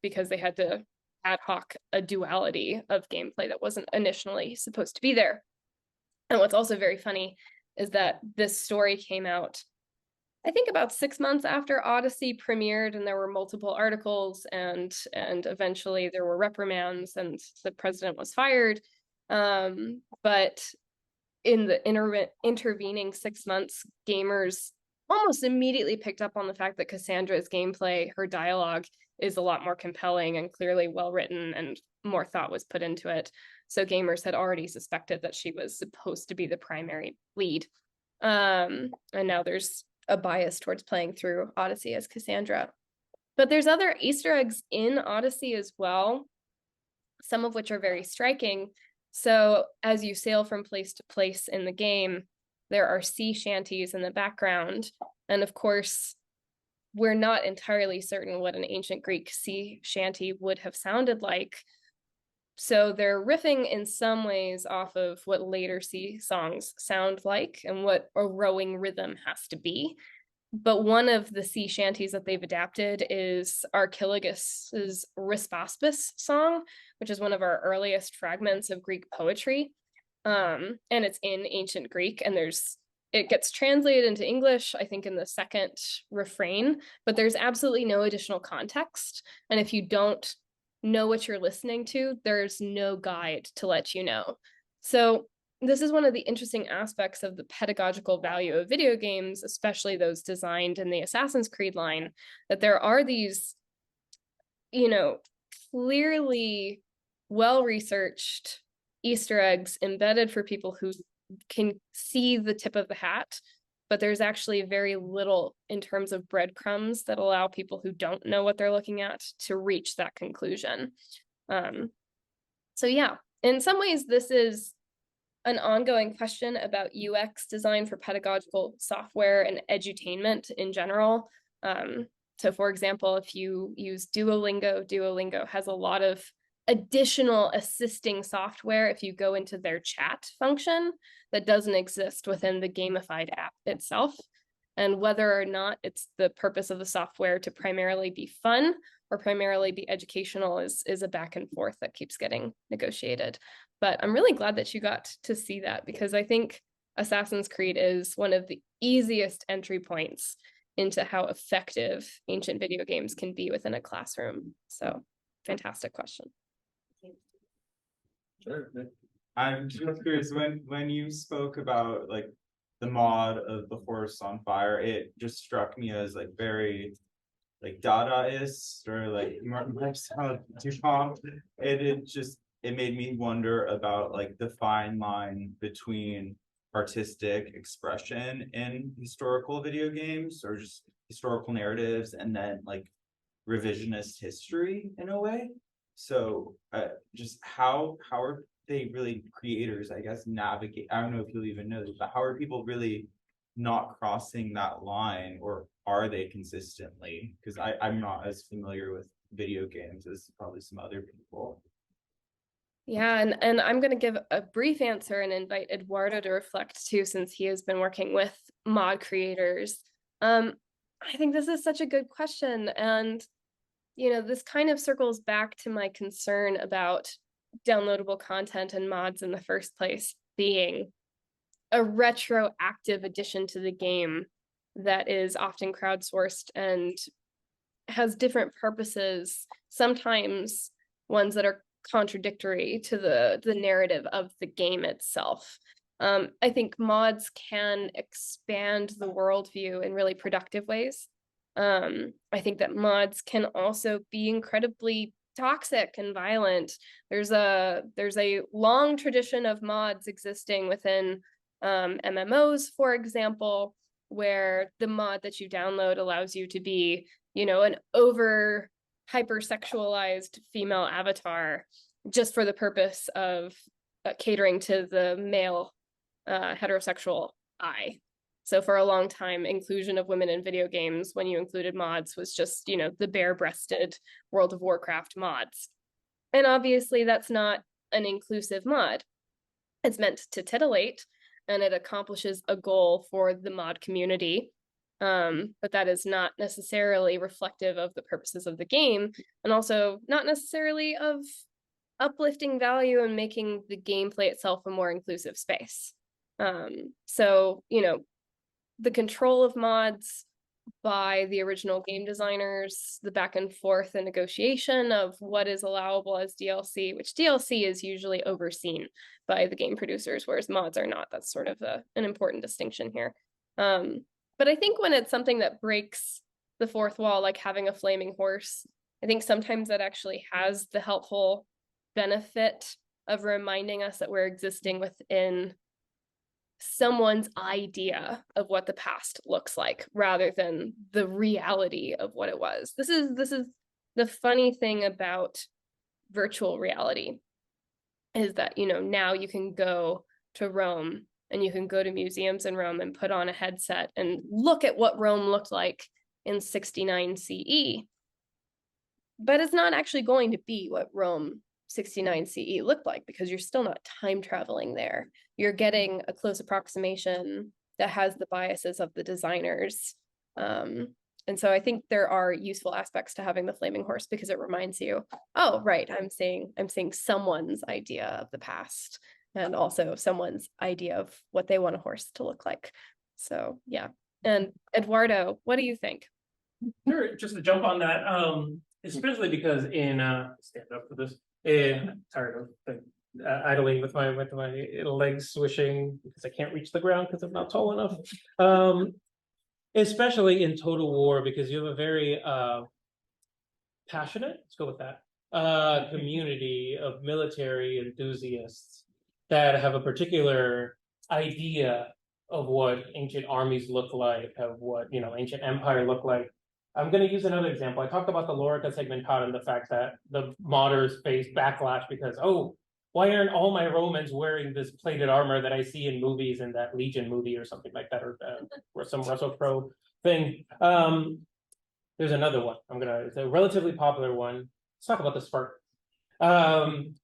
because they had to ad hoc a duality of gameplay that wasn't initially supposed to be there. And what's also very funny is that this story came out, I think, about 6 months after Odyssey premiered, and there were multiple articles, and eventually there were reprimands, and the president was fired. But in the intervening 6 months, gamers almost immediately picked up on the fact that Cassandra's gameplay, her dialogue, is a lot more compelling and clearly well written, and more thought was put into it. So gamers had already suspected that she was supposed to be the primary lead. And now there's a bias towards playing through Odyssey as Cassandra. But there's other Easter eggs in Odyssey as well, some of which are very striking. So as you sail from place to place in the game, there are sea shanties in the background. And of course, we're not entirely certain what an ancient Greek sea shanty would have sounded like. So they're riffing in some ways off of what later sea songs sound like and what a rowing rhythm has to be. But one of the sea shanties that they've adapted is Archilagus's Rispaspis song, which is one of our earliest fragments of Greek poetry. And it's in ancient Greek, and it gets translated into English, I think, in the second refrain, but there's absolutely no additional context. And if you don't know what you're listening to, there's no guide to let you know. So this is one of the interesting aspects of the pedagogical value of video games, especially those designed in the Assassin's Creed line, that there are these, clearly well-researched Easter eggs embedded for people who can see the tip of the hat, but there's actually very little in terms of breadcrumbs that allow people who don't know what they're looking at to reach that conclusion. So yeah, in some ways, this is an ongoing question about UX design for pedagogical software and edutainment in general. So for example, if you use Duolingo has a lot of additional assisting software if you go into their chat function that doesn't exist within the gamified app itself. And whether or not it's the purpose of the software to primarily be fun or primarily be educational is a back and forth that keeps getting negotiated. But I'm really glad that you got to see that, because I think Assassin's Creed is one of the easiest entry points into how effective ancient video games can be within a classroom. So fantastic question. Sure. I'm just curious, when you spoke about like the mod of the horse on fire, it just struck me as like very like Dadaist or like Marcel Duchamp. It made me wonder about like the fine line between artistic expression in historical video games or just historical narratives and then like revisionist history in a way. So just how are they really creators, I guess, navigate? I don't know if you'll even know this, but how are people really not crossing that line, or are they consistently? Because I'm not as familiar with video games as probably some other people. Yeah, and I'm going to give a brief answer and invite Eduardo to reflect too, since he has been working with mod creators. I think this is such a good question. And, this kind of circles back to my concern about downloadable content and mods in the first place being a retroactive addition to the game that is often crowdsourced and has different purposes, sometimes ones that are contradictory to the narrative of the game itself. I think mods can expand the worldview in really productive ways. I think that mods can also be incredibly toxic and violent. There's a long tradition of mods existing within MMOs, for example, where the mod that you download allows you to be, an over hypersexualized female avatar just for the purpose of catering to the male heterosexual eye. So for a long time, inclusion of women in video games, when you included mods, was just, the bare-breasted World of Warcraft mods. And obviously that's not an inclusive mod. It's meant to titillate, and it accomplishes a goal for the mod community. But that is not necessarily reflective of the purposes of the game, and also not necessarily of uplifting value and making the gameplay itself a more inclusive space. So, the control of mods by the original game designers, the back and forth and negotiation of what is allowable as DLC, which DLC is usually overseen by the game producers, whereas mods are not. That's sort of an important distinction here. But I think when it's something that breaks the fourth wall, like having a flaming horse, I think sometimes that actually has the helpful benefit of reminding us that we're existing within someone's idea of what the past looks like rather than the reality of what it was. This is the funny thing about virtual reality, is that now you can go to Rome and you can go to museums in Rome and put on a headset and look at what Rome looked like in 69 CE. But it's not actually going to be what Rome 69 CE looked like, because you're still not time traveling there. You're getting a close approximation that has the biases of the designers. And so I think there are useful aspects to having the flaming horse, because it reminds you, oh, right, I'm seeing someone's idea of the past, and also someone's idea of what they want a horse to look like. So yeah. And Eduardo, what do you think? Sure, just to jump on that, especially because in stand up for this, tired of idling with my legs swishing because I can't reach the ground because I'm not tall enough. Especially in Total War, because you have a very passionate, let's go with that, community of military enthusiasts that have a particular idea of what ancient armies look like, of what, you know, ancient empire look like. I'm going to use another example. I talked about the Lorica Segmentata and the fact that the modders face backlash because, oh, why aren't all my Romans wearing this plated armor that I see in movies, in that Legion movie or something like that, or some Russell Crowe thing? There's another one. It's a relatively popular one. Let's talk about the Spartans.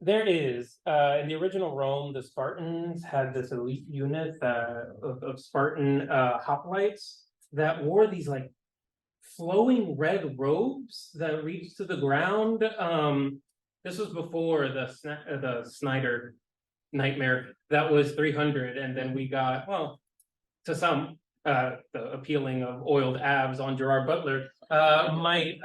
There is, in the original Rome, the Spartans had this elite unit of Spartan hoplites that wore these like flowing red robes that reached to the ground. This was before the Snyder nightmare. That was 300, and then we got, well, to some, the appealing of oiled abs on Gerard Butler might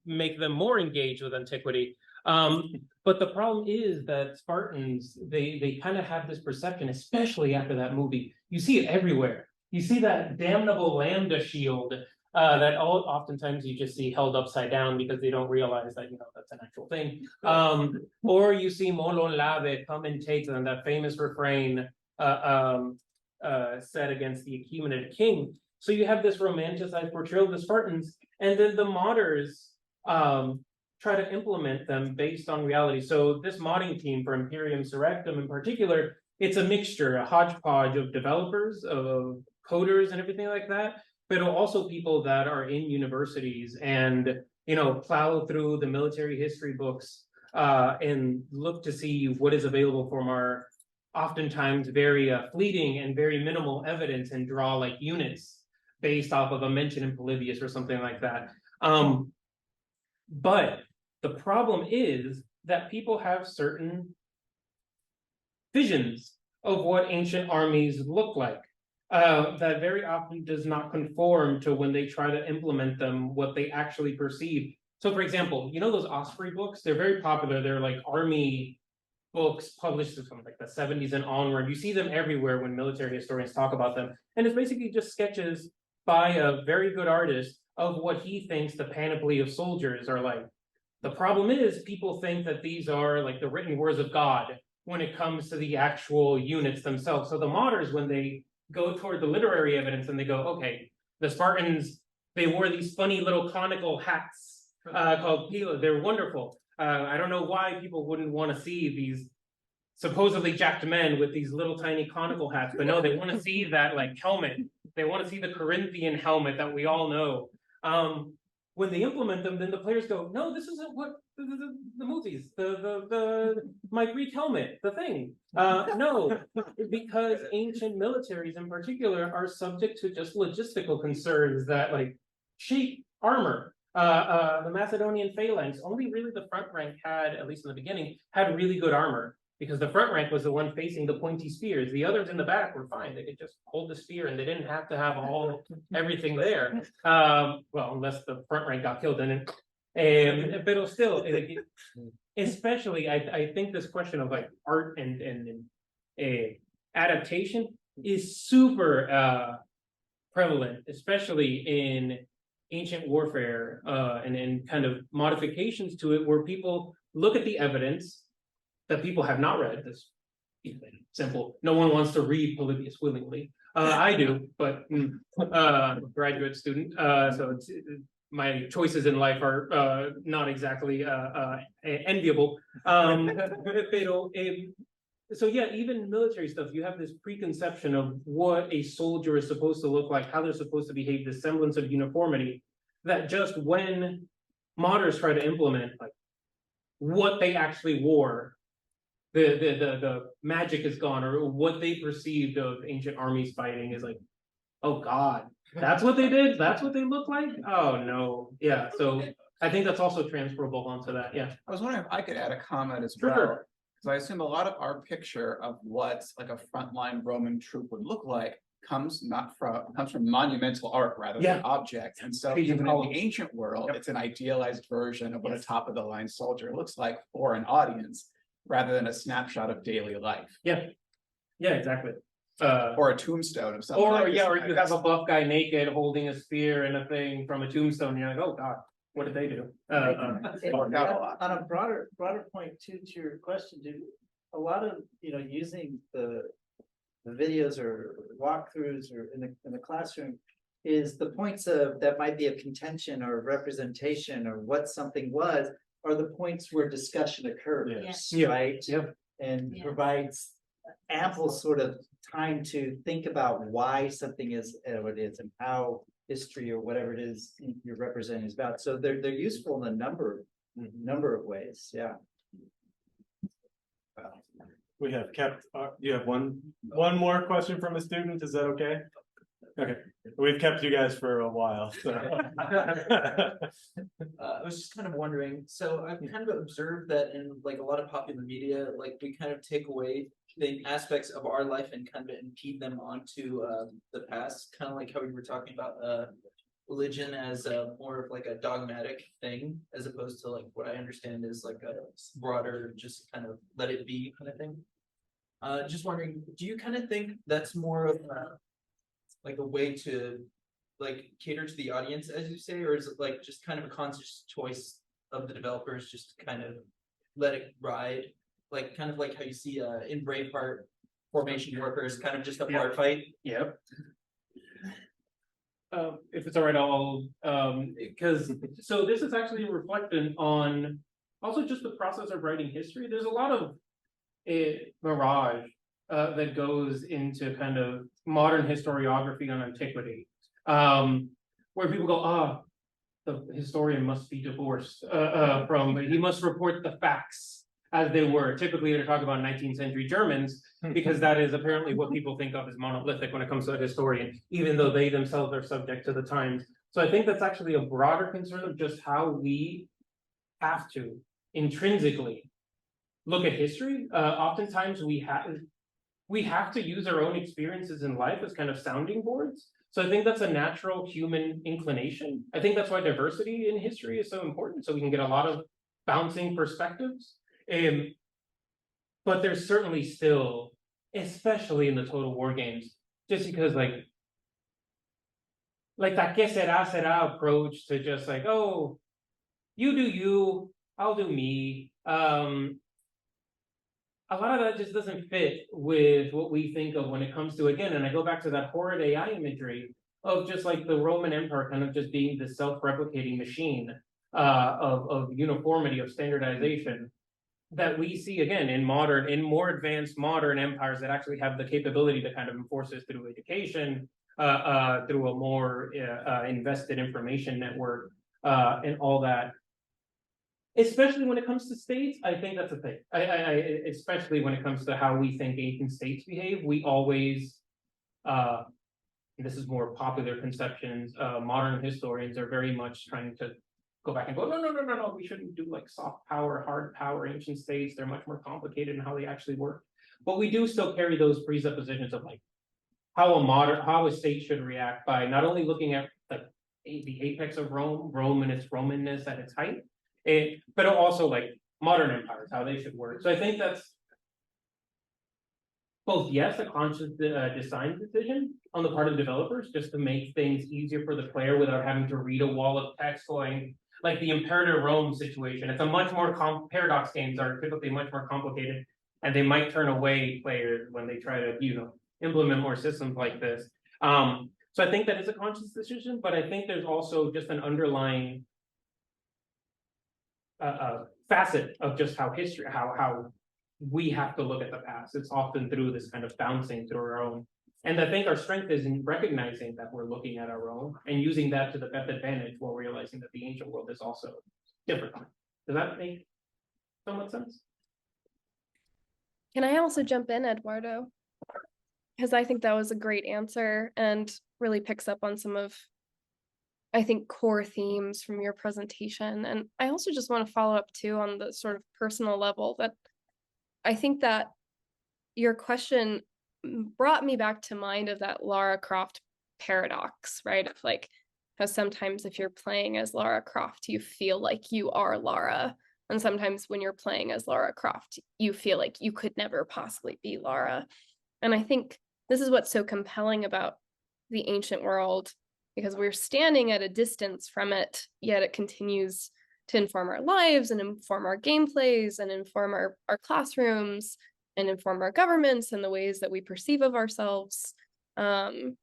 make them more engaged with antiquity. But the problem is that Spartans, they kind of have this perception, especially after that movie. You see it everywhere. You see that damnable lambda shield that oftentimes you just see held upside down because they don't realize that, you know, that's an actual thing. Or you see Molon Lave come and take them, that famous refrain said against the Achaemenid king. So you have this romanticized portrayal of the Spartans, and then the modders try to implement them based on reality. So this modding team for Imperium Surrectum in particular, it's a mixture, a hodgepodge of developers, of coders and everything like that, but also people that are in universities and, you know, plow through the military history books and look to see what is available from our oftentimes very fleeting and very minimal evidence, and draw like units based off of a mention in Polybius or something like that. But the problem is that people have certain visions of what ancient armies look like that very often does not conform to, when they try to implement them, what they actually perceive. So for example, you know those Osprey books? They're very popular. They're like army books published from like the 70s and onward. You see them everywhere when military historians talk about them. And it's basically just sketches by a very good artist of what he thinks the panoply of soldiers are like. The problem is people think that these are like the written words of God when it comes to the actual units themselves. So the modders, when they go toward the literary evidence and they go, okay, the Spartans, they wore these funny little conical hats called pila. They're wonderful. I don't know why people wouldn't want to see these supposedly jacked men with these little tiny conical hats, but no, they want to see that like helmet. They want to see the Corinthian helmet that we all know. When they implement them, then the players go, no, this isn't what the movies, my Greek helmet, the thing. No, because ancient militaries in particular are subject to just logistical concerns that like shape armor. The Macedonian phalanx, only really the front rank had, at least in the beginning, had really good armor, because the front rank was the one facing the pointy spears. The others in the back were fine. They could just hold the spear and they didn't have to have everything there. Well, unless the front rank got killed, but still, especially, I think this question of like art and adaptation is super prevalent, especially in ancient warfare and kind of modifications to it, where people look at the evidence that people have not read. This simple. No one wants to read Polybius willingly. I do, but graduate student. So my choices in life are not exactly enviable. so yeah, even military stuff, you have this preconception of what a soldier is supposed to look like, how they're supposed to behave, the semblance of uniformity, that just when modders try to implement like what they actually wore, the magic is gone, or what they perceived of ancient armies fighting is like, oh God, that's what they did? That's what they look like? Oh no. Yeah. So I think that's also transferable onto that. Yeah. I was wondering if I could add a comment as Sure. well. Because I assume a lot of our picture of what like a frontline Roman troop would look like comes from monumental art rather Yeah. than objects. And so Page and even in column. the ancient world, Yep. it's an idealized version of what a Yes. top of the line soldier looks like for an audience, rather than a snapshot of daily life Yeah. Yeah, exactly. or a tombstone of something. Or yeah, or you have a buff guy naked holding a spear and a thing from a tombstone, and you're like, oh God, what did they do? It worked out a lot. On a broader point too, to your question, dude, a lot of, using the videos or walkthroughs or in the classroom is the points of that might be of contention or representation or what something was, are the points where discussion occurs, Yes. Yeah. right? Yep. And Yeah. provides ample sort of time to think about why something is what it is and how history or whatever it is you're representing is about. So they're useful in a number of ways. Yeah. We have kept, you have one more question from a student, is that okay? Okay, we've kept you guys for a while, so. I was just kind of wondering, so I've kind of observed that in like a lot of popular media, like we kind of take away the aspects of our life and kind of impede them onto the past, kind of like how we were talking about religion as more of like a dogmatic thing, as opposed to like what I understand is like a broader, just kind of let it be kind of thing. Just wondering, do you kind of think that's more of like a way to like cater to the audience, as you say, or is it like just kind of a conscious choice of the developers just to kind of let it ride, like kind of like how you see in Braveheart formation workers kind of just a bar fight? Yep. If it's all right, I'll because so this is actually reflected on also just the process of writing history. There's a lot of mirage that goes into kind of modern historiography on antiquity, where people go, the historian must be divorced from, he must report the facts as they were. Typically, they're talking about 19th century Germans, because that is apparently what people think of as monolithic when it comes to a historian, even though they themselves are subject to the times. So I think that's actually a broader concern of just how we have to intrinsically look at history. Oftentimes we have to use our own experiences in life as kind of sounding boards. So I think that's a natural human inclination. I think that's why diversity in history is so important, so we can get a lot of bouncing perspectives. But there's certainly still, especially in the total war games, just because like that que será approach to just like, oh, you do you, I'll do me. A lot of that just doesn't fit with what we think of when it comes to, again, and I go back to that horrid AI imagery of just like the Roman Empire kind of just being the self-replicating machine of uniformity, of standardization, that we see again in more advanced modern empires that actually have the capability to kind of enforce this through education, through a more invested information network, and all that. Especially when it comes to states, I think that's a thing. Especially when it comes to how we think ancient states behave, we always, this is more popular conceptions, modern historians are very much trying to go back and go, no, we shouldn't do like soft power, hard power ancient states. They're much more complicated in how they actually work. But we do still carry those presuppositions of like how a state should react by not only looking at like the apex of Rome and its Romanness at its height, but also like modern empires, how they should work. So I think that's both, yes, a conscious design decision on the part of developers, just to make things easier for the player without having to read a wall of text going, like the Imperator Rome situation. It's a much more Paradox games are typically much more complicated, and they might turn away players when they try to, implement more systems like this. So I think that is a conscious decision, but I think there's also just an underlying facet of just how history, how we have to look at the past. It's often through this kind of bouncing through our own. And I think our strength is in recognizing that we're looking at our own and using that to the best advantage while realizing that the ancient world is also different. Does that make somewhat sense? Can I also jump in, Eduardo? Because I think that was a great answer and really picks up on some of, I think, core themes from your presentation. And I also just want to follow up too on the sort of personal level that I think that your question brought me back to mind of that Lara Croft paradox, right? Of like how sometimes if you're playing as Lara Croft, you feel like you are Lara. And sometimes when you're playing as Lara Croft, you feel like you could never possibly be Lara. And I think this is what's so compelling about the ancient world, because we're standing at a distance from it, yet it continues to inform our lives and inform our gameplays and inform our classrooms and inform our governments and the ways that we perceive of ourselves. And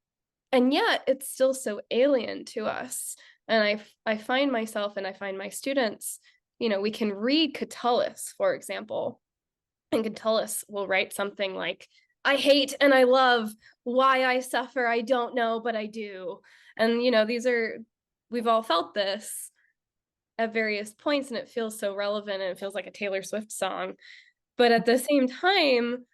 yet it's still so alien to us. And I find myself and I find my students, you know, we can read Catullus, for example, and Catullus will write something like, I hate and I love, why I suffer, I don't know, but I do. And, you know, we've all felt this at various points, and it feels so relevant and it feels like a Taylor Swift song. But at the same time,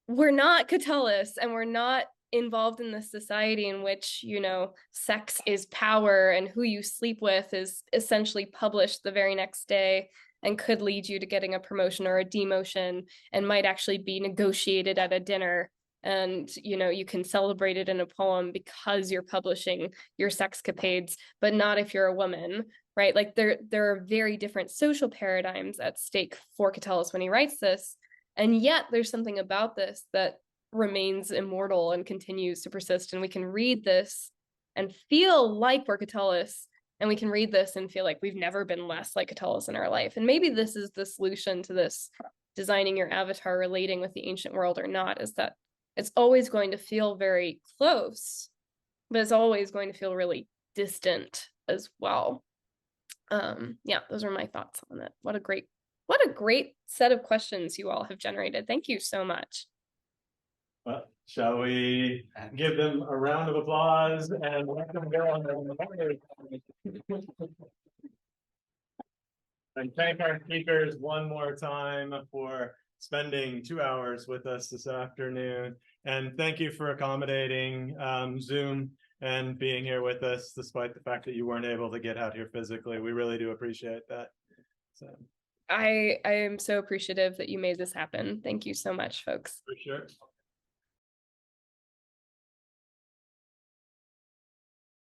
we're not Catullus, and we're not involved in this society in which, you know, sex is power and who you sleep with is essentially published the very next day and could lead you to getting a promotion or a demotion and might actually be negotiated at a dinner. And, you know, you can celebrate it in a poem because you're publishing your sexcapades, but not if you're a woman, right? Like there are very different social paradigms at stake for Catullus when he writes this. And yet there's something about this that remains immortal and continues to persist. And we can read this and feel like we're Catullus, and we can read this and feel like we've never been less like Catullus in our life. And maybe this is the solution to this designing your avatar relating with the ancient world or not, is that it's always going to feel very close, but it's always going to feel really distant as well. Yeah, those are my thoughts on it. What a great set of questions you all have generated. Thank you so much. Well, shall we give them a round of applause and let them go on their way? And thank our speakers one more time for spending 2 hours with us this afternoon. And thank you for accommodating Zoom and being here with us, despite the fact that you weren't able to get out here physically. We really do appreciate that. So I am so appreciative that you made this happen. Thank you so much, folks. for sure.